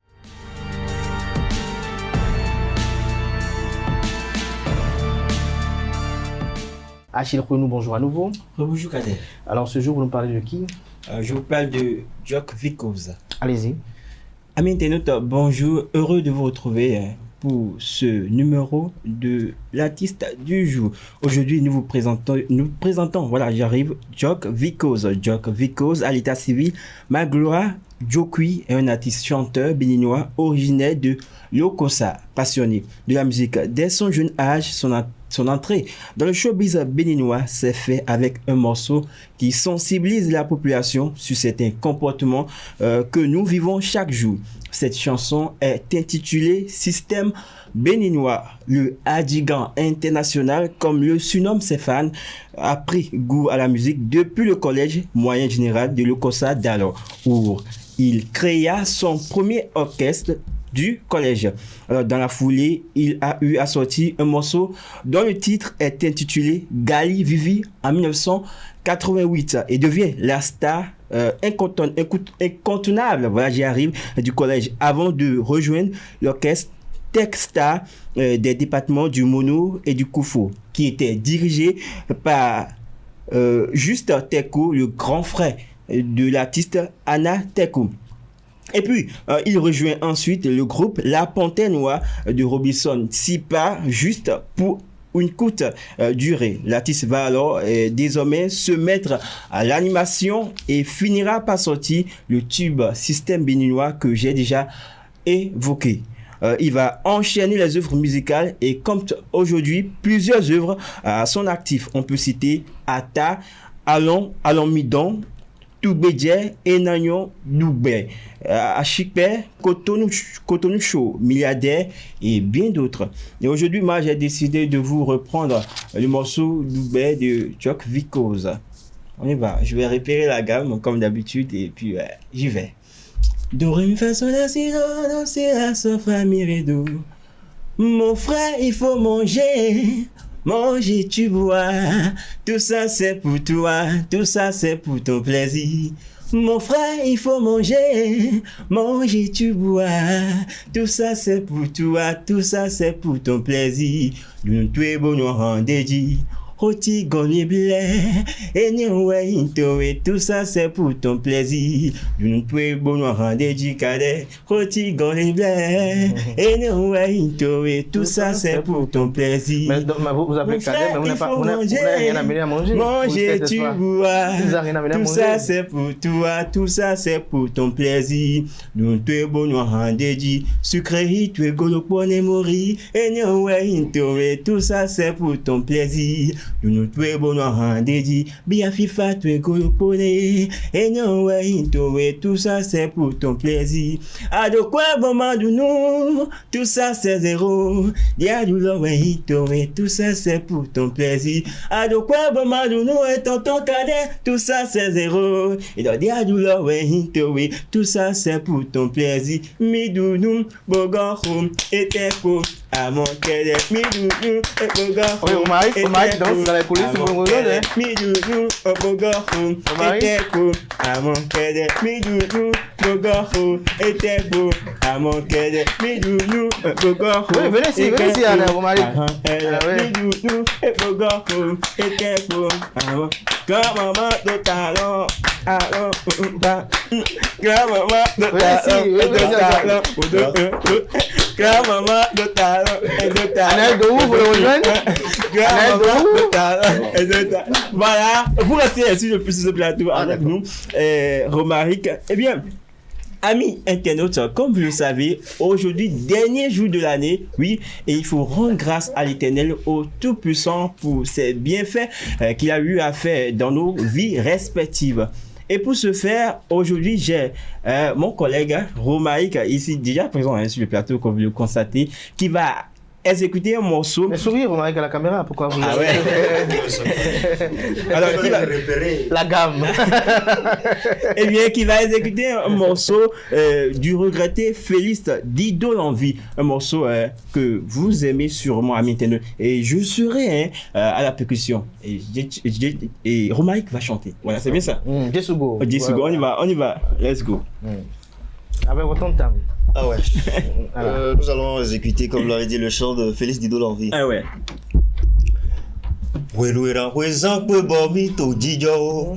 Achille Renou, bonjour à nouveau. Bonjour Kader. Alors ce jour, vous nous parlez de qui? Je vous parle de Jock Vicos. Allez-y. Amis internautes, bonjour. Heureux de vous retrouver pour ce numéro de l'artiste du jour. Aujourd'hui, nous présentons, voilà, j'arrive, Jock Vicos. Jock Vicos, à l'état civil, Magloire Jokui est un artiste chanteur béninois originaire de Lokossa, passionné de la musique. Dès son jeune âge, son entrée dans le showbiz béninois s'est fait avec un morceau qui sensibilise la population sur certains comportements que nous vivons chaque jour. Cette chanson est intitulée Système béninois. Le Adigan international, comme le surnomme ses fans, a pris goût à la musique depuis le collège moyen général de Lokossa d'alors, où il créa son premier orchestre du collège. Alors, dans la foulée, il a eu à sortir un morceau dont le titre est intitulé Gali Vivi en 1988 et devient la star incontournable, voilà, j'y arrive, du collège avant de rejoindre l'orchestre Techstar des départements du Mono et du Koufo, qui était dirigé par Juste Teko, le grand frère de l'artiste Anna Teko. Et puis, il rejoint ensuite le groupe La Panthère Noire de Robinson Sipa, juste pour une courte durée. L'artiste va alors désormais se mettre à l'animation et finira par sortir le tube Système béninois que j'ai déjà évoqué. Il va enchaîner les œuvres musicales et compte aujourd'hui plusieurs œuvres à son actif. On peut citer Ata, Alon Midon, Toubedje, Enagnon, Doubé, Achikpe, Cotonou Show, Milliardaire et bien d'autres. Et aujourd'hui, moi, j'ai décidé de vous reprendre le morceau Doubé de Jock Vicose. On y va. Je vais repérer la gamme comme d'habitude et puis j'y vais. Do, ré, mi, fa, sol, la, si, do, c'est la, so, fa, mi, ré, do. Mon frère, il faut manger. Manger, tu bois, tout ça c'est pour toi, tout ça c'est pour ton plaisir. Mon frère, il faut manger, manger, tu bois, tout ça c'est pour toi, tout ça c'est pour ton plaisir. Nous tous bon nous rendez-vous. Roti goni blé, et tout ça c'est pour ton plaisir. Nous pouvons bon rendez-vous cadet. Roti goni blé, et tout ça c'est pour ton plaisir. Mais vous appelez cadet, mais vous n'avez rien amené à manger. Manger, tu bois. Tout ça c'est pour toi, tout ça c'est pour ton plaisir. Nous pouvons bon rendez-vous. Sucré, tu es golo pour ne mourir. Et tout ça c'est pour ton plaisir. Nous tuer bon rendez-vous, bien FIFA tu es golopone, et non ouais tout ça c'est pour ton plaisir. À de quoi bon nous, tout ça c'est zéro. Dia du lo ouais tout ça c'est pour ton plaisir. À de quoi bon nous et tonton cadet, tout ça c'est zéro. Et donc dia du lo ouais tout ça c'est pour ton plaisir. Midounou bogorum et tepo à mon cadet midounou et bogorum. Oui, on m'a danse dans la police. Midounou, Bogorum, Etepo, à mon cadet. Midounou, Bogorum, Etepo, à mon cadet. Midounou, Bogorum. Oui, venez ici, Anna, vous m'avez. Midounou, Bogorum, Etepo, à mon. Grand-maman de talent, alors, grand-maman de talent, grand-maman de talent, Anna, de où vous le rejoignez? Grand-maman de talent. Voilà, vous restez sur le plus de ce plateau avec nous, Romaric. Eh bien, amis internautes, comme vous le savez, aujourd'hui, dernier jour de l'année, oui, et il faut rendre grâce à l'Éternel, au Tout-Puissant, pour ses bienfaits qu'il a eu à faire dans nos vies respectives. Et pour ce faire, aujourd'hui, j'ai mon collègue Romaric, ici déjà présent sur le plateau, comme vous le constatez, qui va exécuter un morceau. Mais sourire, Romaric, à la caméra, pourquoi vous... Ah ouais. Alors, qui va repérer la gamme. Eh bien, qui va exécuter un morceau du regretté Félix Dido l'Envie, un morceau que vous aimez sûrement à Minteno. Et je serai à la percussion. Et Romaric va chanter. Voilà, c'est bien ça. Djesugo. Djesugo, on y va. Let's go. Avec autant de temps. Ah ouais. Nous allons exécuter, comme l'avait dit, le chant de Félix Dido l'Envie. Ah ouais. Weluera wezan pe bomi to jijo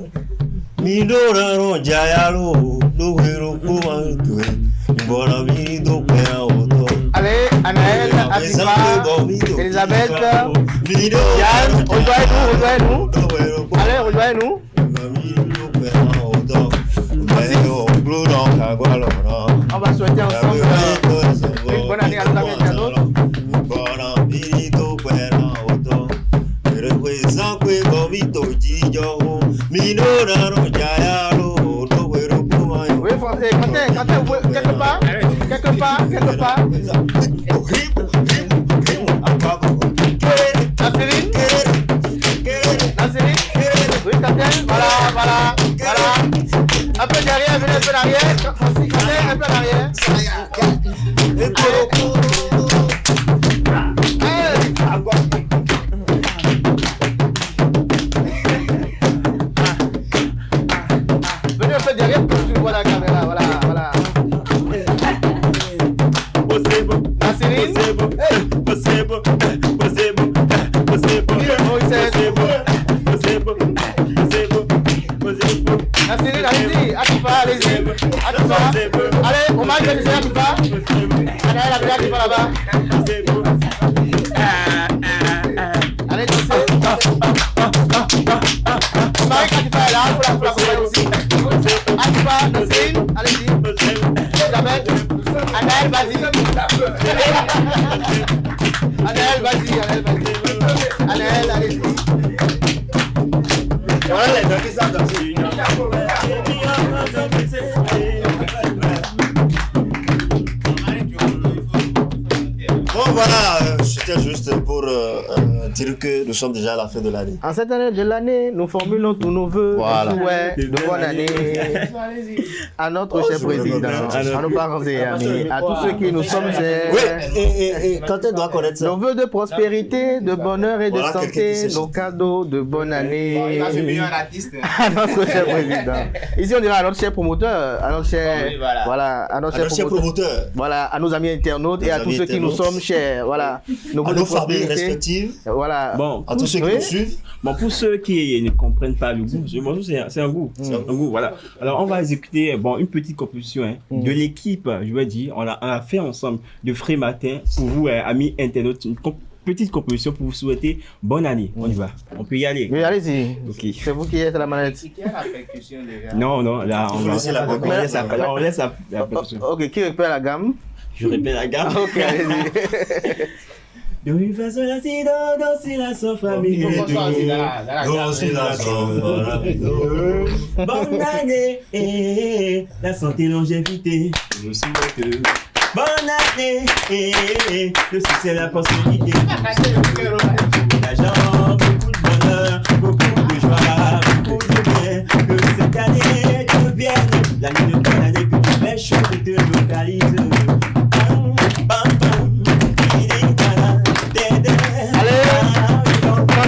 mi do ran jayalo do wero ko an tuwe mbora mi do pe auto. Allez, Anaël, Atifa, Elisabeth, Yann, rejoignez-nous. Allez, rejoignez-nous. On va souhaiter ensemble une bonne année à tous les internautes. Oui, français, quand quelque part. Nasserine, oui, Katel, voilà. Un peu derrière, venez un peu derrière. Francis, Katel, un peu derrière. Venez un peu derrière pour que tu vois la caméra, voilà. Nasserine, Nasserine, allez-y, Atifa, allez-y, allez. Romain, c'est déjà qui va. Anaël, Abdel qui va là-bas. Allez, dansez. Marie, quand tu vas là, il faut la accompagner aussi. Akiba, Nassim, allez-y. Elisabeth, Anaël, vas-y. Anaël, vas-y. Anaël, allez-y. Voilà les deux qui savent danser. Bon voilà, c'était juste pour dire que nous sommes déjà à la fin de l'année. En cette année de l'année, nous formulons tous nos voeux, Voilà. nos souhaits de bonne année à notre cher président, à nos parents et amis, à tous ceux qui nous sommes chers. Oui, et quand elle doit connaître ça. Nos voeux de prospérité, de bonheur et de Voilà santé, nos cadeaux de bonne année Là, c'est meilleur artiste. à notre cher président. Ici, on dirait à notre cher promoteur, à notre cher, Oui, voilà. voilà, à notre cher promoteur, voilà, à nos amis internautes et à tous ceux qui nous sommes chers, voilà. À nos familles respectives. Voilà. Bon, à tous ceux qui nous suivent. Bon, pour ceux qui ne comprennent pas le goût, c'est un goût. C'est un goût, voilà. Alors, on va exécuter une petite composition de l'équipe, je vais dire. On a fait ensemble de frais matin pour vous, amis internautes, une petite composition pour vous souhaiter bonne année. On y va. On peut y aller. Oui, allez-y. Ok. C'est vous qui êtes à la manette. Qui a la percussion déjà? Non, là, on laisse la percussion. Ok, qui répète la gamme? Je répète la gamme. Ok, allez-y. De une façon l'acide, danser la sans famille. Danser la sans famille. Bonne année, la santé, longévité. Je vous souhaite bonne année, le succès, la prospérité. L'argent, beaucoup de bonheur, beaucoup de joie, beaucoup de bien. Que cette année devienne l'année de bonne année, que de belles choses te localisent.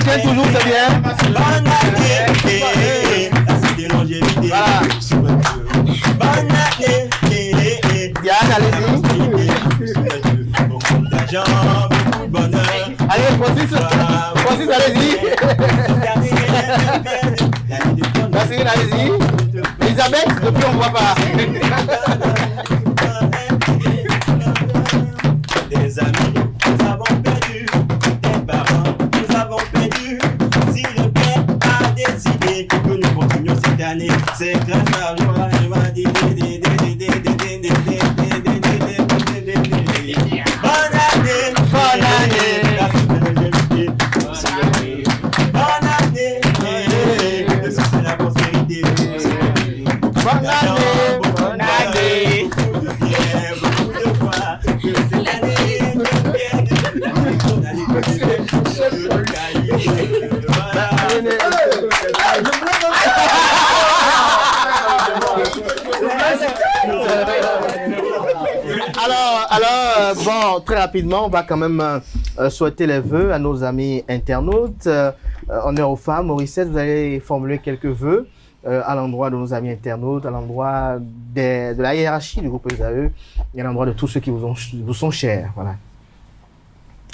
Allez, toujours, c'est bien. Bonne année, la santé, longévité. Voilà. Bonne année, Diane, allez-y. beaucoup d'argent, beaucoup de bonheur. Allez, Francis, allez-y. Nassim, allez-y. Elisabeth, depuis on ne voit pas. Des amis, nous avons perdu. Des parents, nous avons perdu. Si le père a décidé que nous continuions cette année, c'est grâce à joie. Bonne année, bonne année. Bonne année, le succès, la prospérité. Bonne année, bonne année. Beaucoup de bien, beaucoup de joie. Que cette année devienne l'année Alors, bon, très rapidement, on va quand même souhaiter les vœux à nos amis internautes. Honneur aux femmes. Morissette, vous allez formuler quelques vœux à l'endroit de nos amis internautes, à l'endroit de la hiérarchie du groupe ESAE et à l'endroit de tous ceux qui vous sont chers. Voilà.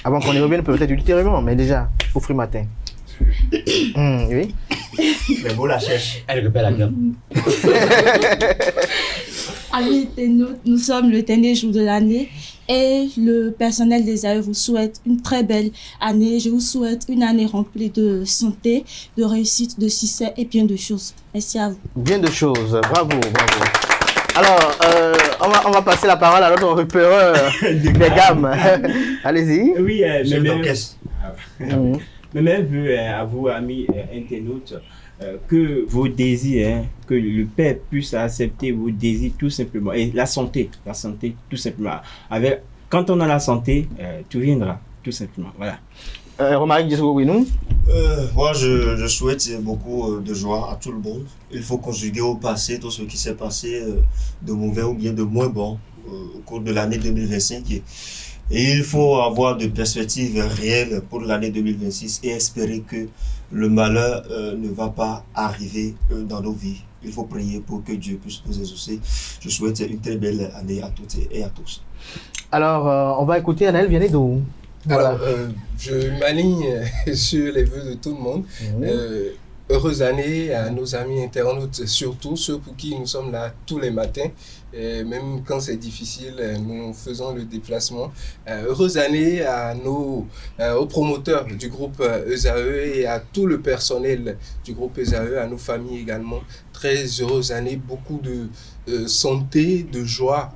Avant qu'on y revienne peut-être ultérieurement, mais déjà, au fruit matin. Oui. Mais bon, la cherche. Elle répète la gamme. Amis internautes, nous sommes le dernier jour de l'année et le personnel des AE vous souhaite une très belle année. Je vous souhaite une année remplie de santé, de réussite, de succès et bien de choses. Merci à vous. Bien de choses. Bravo, bravo. Alors, on va passer la parole à notre repéreur des gammes. Allez-y. Oui, mais même vu à vous, amis internautes, que vos désirs, que le Père puisse accepter vos désirs tout simplement. Et la santé tout simplement. Quand on a la santé, tout viendra, tout simplement. Voilà. Romaric, oui, nous moi, je souhaite beaucoup de joie à tout le monde. Il faut conjuguer au passé tout ce qui s'est passé de mauvais ou bien de moins bon au cours de l'année 2025. Et il faut avoir de perspectives réelles pour l'année 2026 et espérer que le malheur ne va pas arriver dans nos vies. Il faut prier pour que Dieu puisse nous exaucer. Je souhaite une très belle année à toutes et à tous. Alors, on va écouter Anaël Vianedou. Alors, je m'aligne sur les vœux de tout le monde. heureuse année à nos amis internautes, surtout ceux pour qui nous sommes là tous les matins. Et même quand c'est difficile, nous faisons le déplacement. Heureuse année à aux promoteurs du groupe ESAE et à tout le personnel du groupe ESAE, à nos familles également. Très heureuse année, beaucoup de santé, de joie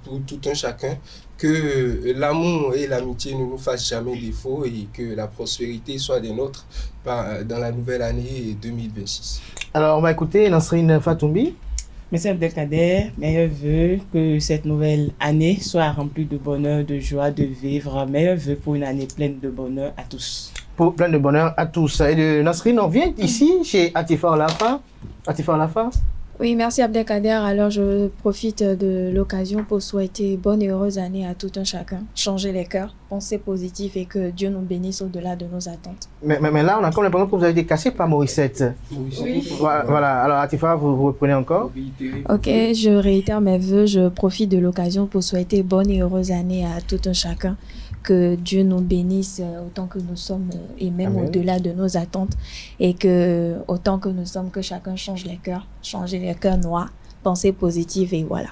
pour tout un chacun. Que l'amour et l'amitié ne nous fassent jamais défaut et que la prospérité soit des nôtres dans la nouvelle année 2026. Alors, on va écouter Nasrine Fatoumbi. Merci Abdelkader, meilleurs vœux, que cette nouvelle année soit remplie de bonheur, de joie, de vivre. Meilleurs vœux pour une année pleine de bonheur à tous. Plein de bonheur à tous. Et de Nasrine, on vient ici chez Atifa Olafa. Atifa Olafa. Oui, merci Abdelkader. Alors, je profite de l'occasion pour souhaiter bonne et heureuse année à tout un chacun. Changer les cœurs, penser positif et que Dieu nous bénisse au-delà de nos attentes. Mais là, on a comme l'impression que vous avez été cassé par Morissette. Oui. Voilà. Alors, Atifa, vous reprenez encore. Ok, je réitère mes vœux. Je profite de l'occasion pour souhaiter bonne et heureuse année à tout un chacun. Que Dieu nous bénisse autant que nous sommes et même Amen. au-delà de nos attentes. Et que autant que nous sommes, que chacun change les cœurs, changer les cœurs noirs, penser positive et voilà.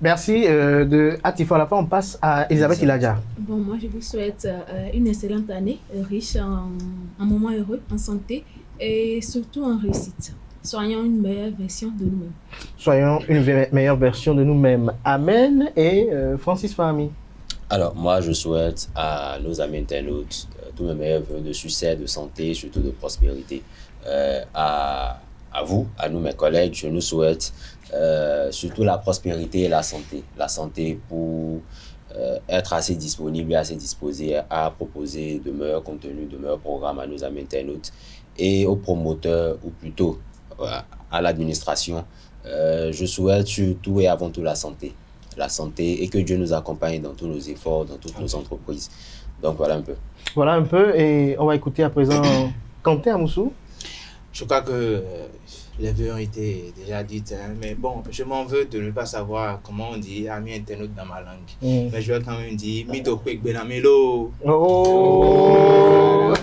Merci de Atifa Olafa. On passe à Elisabeth Iladja. Bon, moi, je vous souhaite une excellente année, riche en moments heureux, en santé et surtout en réussite. Soyons une meilleure version de nous-mêmes. Soyons une meilleure version de nous-mêmes. Amen. Et Francis Fahmi. Alors, moi, je souhaite à nos amis internautes tous mes meilleurs vœux de succès, de santé, surtout de prospérité. À vous, à nous, mes collègues, je nous souhaite surtout la prospérité et la santé. La santé pour être assez disponible et assez disposé à proposer de meilleurs contenus, de meilleurs programmes à nos amis internautes et aux promoteurs, ou plutôt à l'administration. Je souhaite surtout et avant tout la santé et que Dieu nous accompagne dans tous nos efforts, dans toutes nos entreprises. Donc voilà un peu. Voilà un peu et on va écouter à présent Quentin Amoussou. Je crois que les vœux ont été déjà dites, hein, mais bon, je m'en veux de ne pas savoir comment on dit ami internaute dans ma langue. Mais je vais quand même dire Mito Kwek Benamelo. Oh!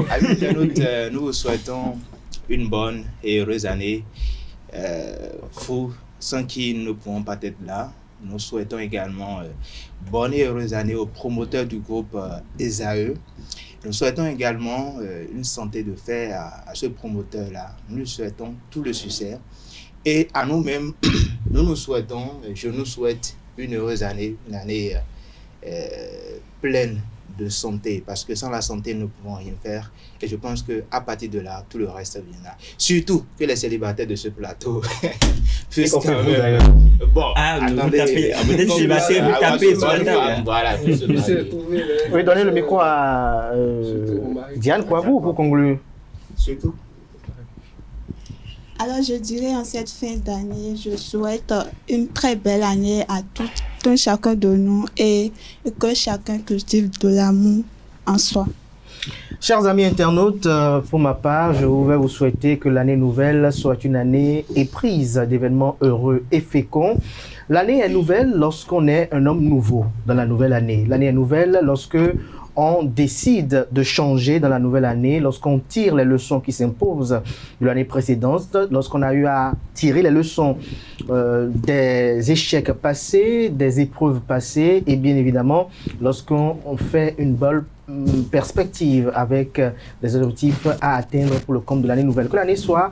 Amis internautes, nous vous souhaitons une bonne et heureuse année. Vous, sans qui nous ne pouvons pas être là. Nous souhaitons également bonne et heureuse année aux promoteurs du groupe ESAE. Nous souhaitons également une santé de fer à ce promoteur-là. Nous lui souhaitons tout le succès. Et à nous-mêmes, je nous souhaite une heureuse année, une année pleine de santé, parce que sans la santé, nous ne pouvons rien faire. Et je pense qu'à partir de là, tout le reste viendra. Surtout que les célibataires de ce plateau puissent quand même... Bon, attendez. Vous célibataire, vous tapez sur la table. Voilà, Oui, donnez le micro à Diane Kouabou pour conclure. Surtout. Alors, je dirais en cette fin d'année, je souhaite une très belle année à tout chacun de nous et que chacun cultive de l'amour en soi. Chers amis internautes, pour ma part, je vais vous souhaiter que l'année nouvelle soit une année éprise d'événements heureux et féconds. L'année est nouvelle lorsqu'on est un homme nouveau dans la nouvelle année. L'année est nouvelle lorsque on décide de changer dans la nouvelle année, lorsqu'on tire les leçons qui s'imposent de l'année précédente, lorsqu'on a eu à tirer les leçons des échecs passés, des épreuves passées, et bien évidemment, lorsqu'on fait une bonne perspective avec des objectifs à atteindre pour le compte de l'année nouvelle. Que l'année soit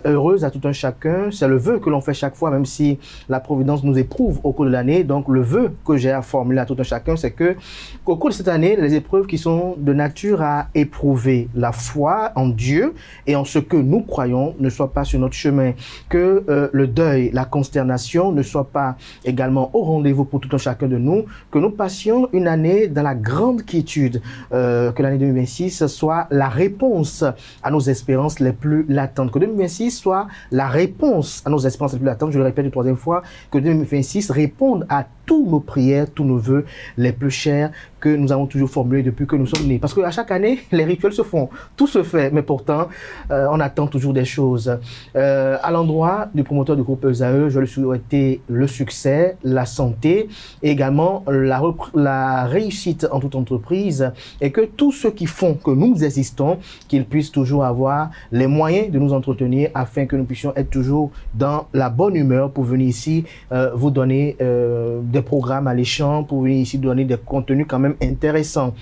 heureuse à tout un chacun, c'est le vœu que l'on fait chaque fois, même si la Providence nous éprouve au cours de l'année. Donc le vœu que j'ai à formuler à tout un chacun, c'est que au cours de cette année, les épreuves qui sont de nature à éprouver la foi en Dieu et en ce que nous croyons ne soient pas sur notre chemin, que le deuil, la consternation ne soient pas également au rendez-vous pour tout un chacun de nous, que nous passions une année dans la grande quiétude, que l'année 2026 soit la réponse à nos espérances les plus latentes. Que 2026 soit la réponse à nos espérances les plus latentes. Je le répète une troisième fois, que 2026 réponde à tous nos prières, tous nos vœux les plus chers que nous avons toujours formulés depuis que nous sommes nés. Parce qu'à chaque année, les rituels se font, tout se fait, mais pourtant, on attend toujours des choses. À l'endroit du promoteur du groupe ESAE, je lui souhaiter le succès, la santé, et également la réussite en toute entreprise, et que tous ceux qui font que nous existons, qu'ils puissent toujours avoir les moyens de nous entretenir afin que nous puissions être toujours dans la bonne humeur pour venir ici vous donner des programmes alléchants, pour venir ici donner des contenus quand même intéressants.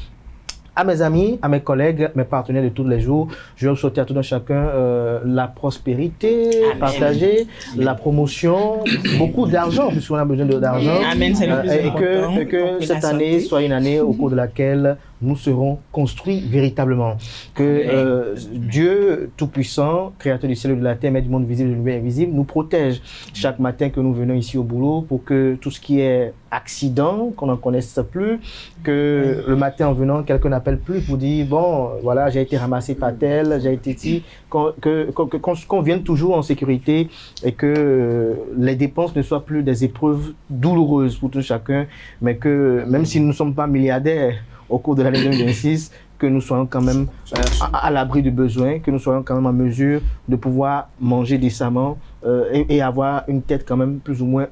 À mes amis, à mes collègues, mes partenaires de tous les jours, je vais souhaiter à tout un chacun la prospérité, partager, la promotion, beaucoup d'argent, puisqu'on a besoin d'argent. Amen, c'est le plus important. Et que cette année soit une année au cours de laquelle nous serons construits véritablement. Que Dieu Tout-Puissant, Créateur du ciel et de la terre, Maître du monde visible et de l'univers invisible, nous protège chaque matin que nous venons ici au boulot, pour que tout ce qui est accident, qu'on n'en connaisse plus, que le matin en venant, quelqu'un n'appelle plus pour dire, bon, voilà, j'ai été ramassé par tel, j'ai été ici, qu'on vienne toujours en sécurité et que les dépenses ne soient plus des épreuves douloureuses pour tout chacun, mais que même si nous ne sommes pas milliardaires au cours de l'année 2026, que nous soyons quand même à l'abri du besoin, que nous soyons quand même en mesure de pouvoir manger décemment et avoir une tête quand même plus ou moins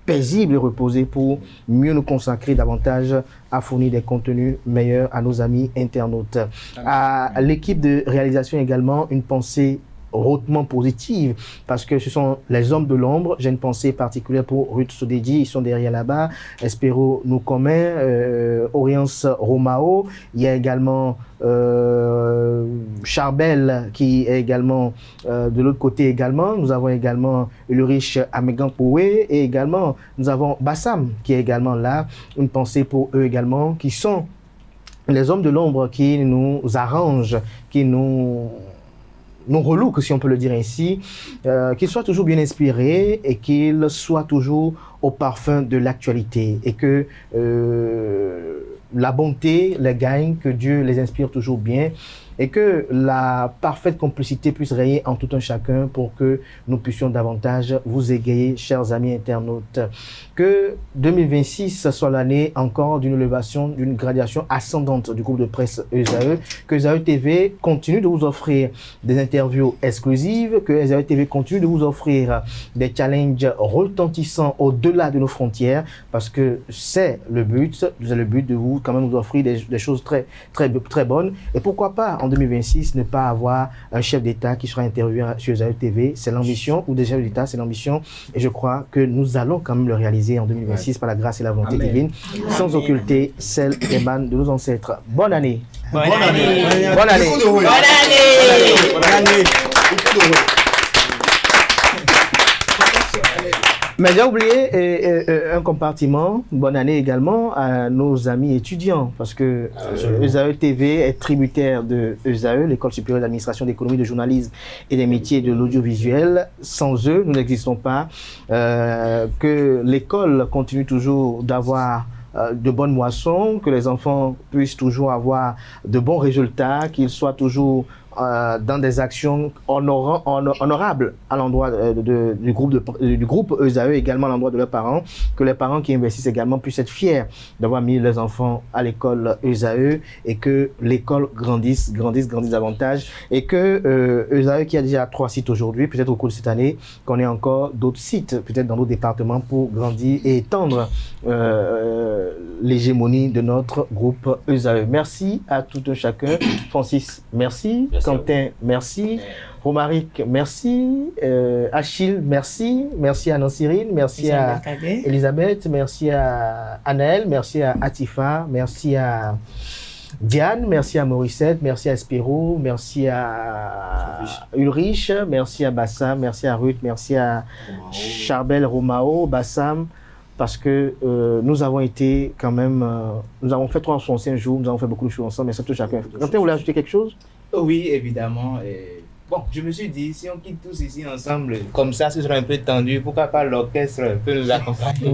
paisible et reposée pour mieux nous consacrer davantage à fournir des contenus meilleurs à nos amis internautes. À l'équipe de réalisation également, une pensée hautement positive, parce que ce sont les hommes de l'ombre. J'ai une pensée particulière pour Ruth Sodedi, ils sont derrière là-bas, Espero Nukomé, Orience Romao, il y a également Charbel qui est également de l'autre côté également, nous avons également Ulrich Amegampoué et également nous avons Bassam qui est également là, une pensée pour eux également, qui sont les hommes de l'ombre qui nous arrangent, qui nous relook, si on peut le dire ainsi, qu'ils soient toujours bien inspirés et qu'ils soient toujours au parfum de l'actualité et que la bonté les gagne, que Dieu les inspire toujours bien et que la parfaite complicité puisse régner en tout un chacun pour que nous puissions davantage vous égayer, chers amis internautes. Que 2026 soit l'année encore d'une élévation, d'une gradation ascendante du groupe de presse ESAE, que ESAE TV continue de vous offrir des interviews exclusives, que ESAE TV continue de vous offrir des challenges retentissants au-delà de nos frontières, parce que c'est le but de vous quand même vous offrir des choses très, très, très bonnes. Et pourquoi pas en 2026 ne pas avoir un chef d'État qui sera interviewé sur ESAE TV, c'est l'ambition, ou des chefs d'État, c'est l'ambition, et je crois que nous allons quand même le réaliser en 2026 par la grâce et la volonté divine, sans occulter celle qui émane de nos ancêtres. Bonne année. Bonne année. Bonne année. Bonne année. Bonne année. Mais j'ai oublié un compartiment, bonne année également à nos amis étudiants, parce que ESAE TV est tributaire de ESAE, l'École supérieure d'administration d'économie, de journalisme et des métiers de l'audiovisuel. Sans eux, nous n'existons pas. Que l'école continue toujours d'avoir de bonnes moissons, que les enfants puissent toujours avoir de bons résultats, qu'ils soient toujours dans des actions honorables à l'endroit du groupe ESAE, également à l'endroit de leurs parents, que les parents qui investissent également puissent être fiers d'avoir mis leurs enfants à l'école ESAE et que l'école grandisse davantage et que ESAE qui a déjà 3 sites aujourd'hui, peut-être au cours de cette année, qu'on ait encore d'autres sites, peut-être dans d'autres départements pour grandir et étendre l'hégémonie de notre groupe ESAE. Merci à tout un chacun. Francis, merci. Quentin, merci. Romaric, merci. Achille, merci. Merci à Nancirine, merci à Elisabeth, merci à Anaël, merci à Atifa, merci à Diane, merci à Morissette, merci à Espero, merci à Ulrich, merci à Bassam, merci à Ruth, merci à Charbel, Romao, Bassam, parce que nous avons été quand même, nous avons fait 365 jours, nous avons fait beaucoup de choses ensemble, mais ça touche chacun. Quentin, vous voulez ajouter quelque chose? Oui, évidemment. bon, je me suis dit, si on quitte tous ici ensemble, comme ça, ce sera un peu tendu. Pourquoi pas l'orchestre peut nous accompagner?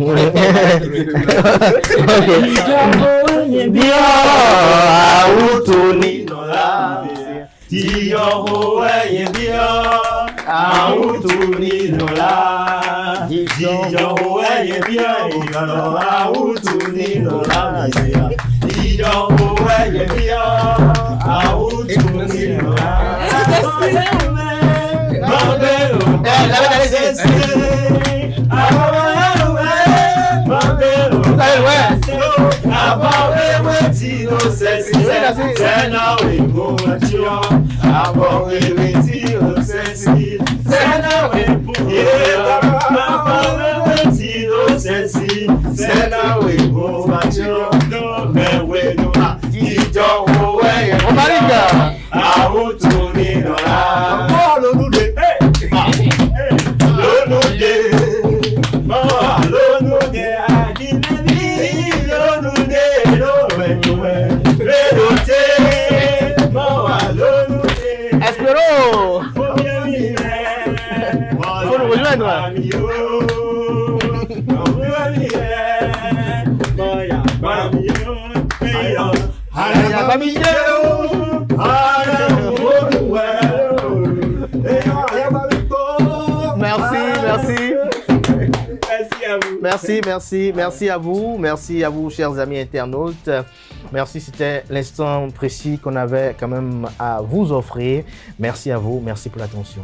Merci à vous, chers amis internautes. Merci, c'était l'instant précis qu'on avait quand même à vous offrir. Merci à vous, merci pour l'attention.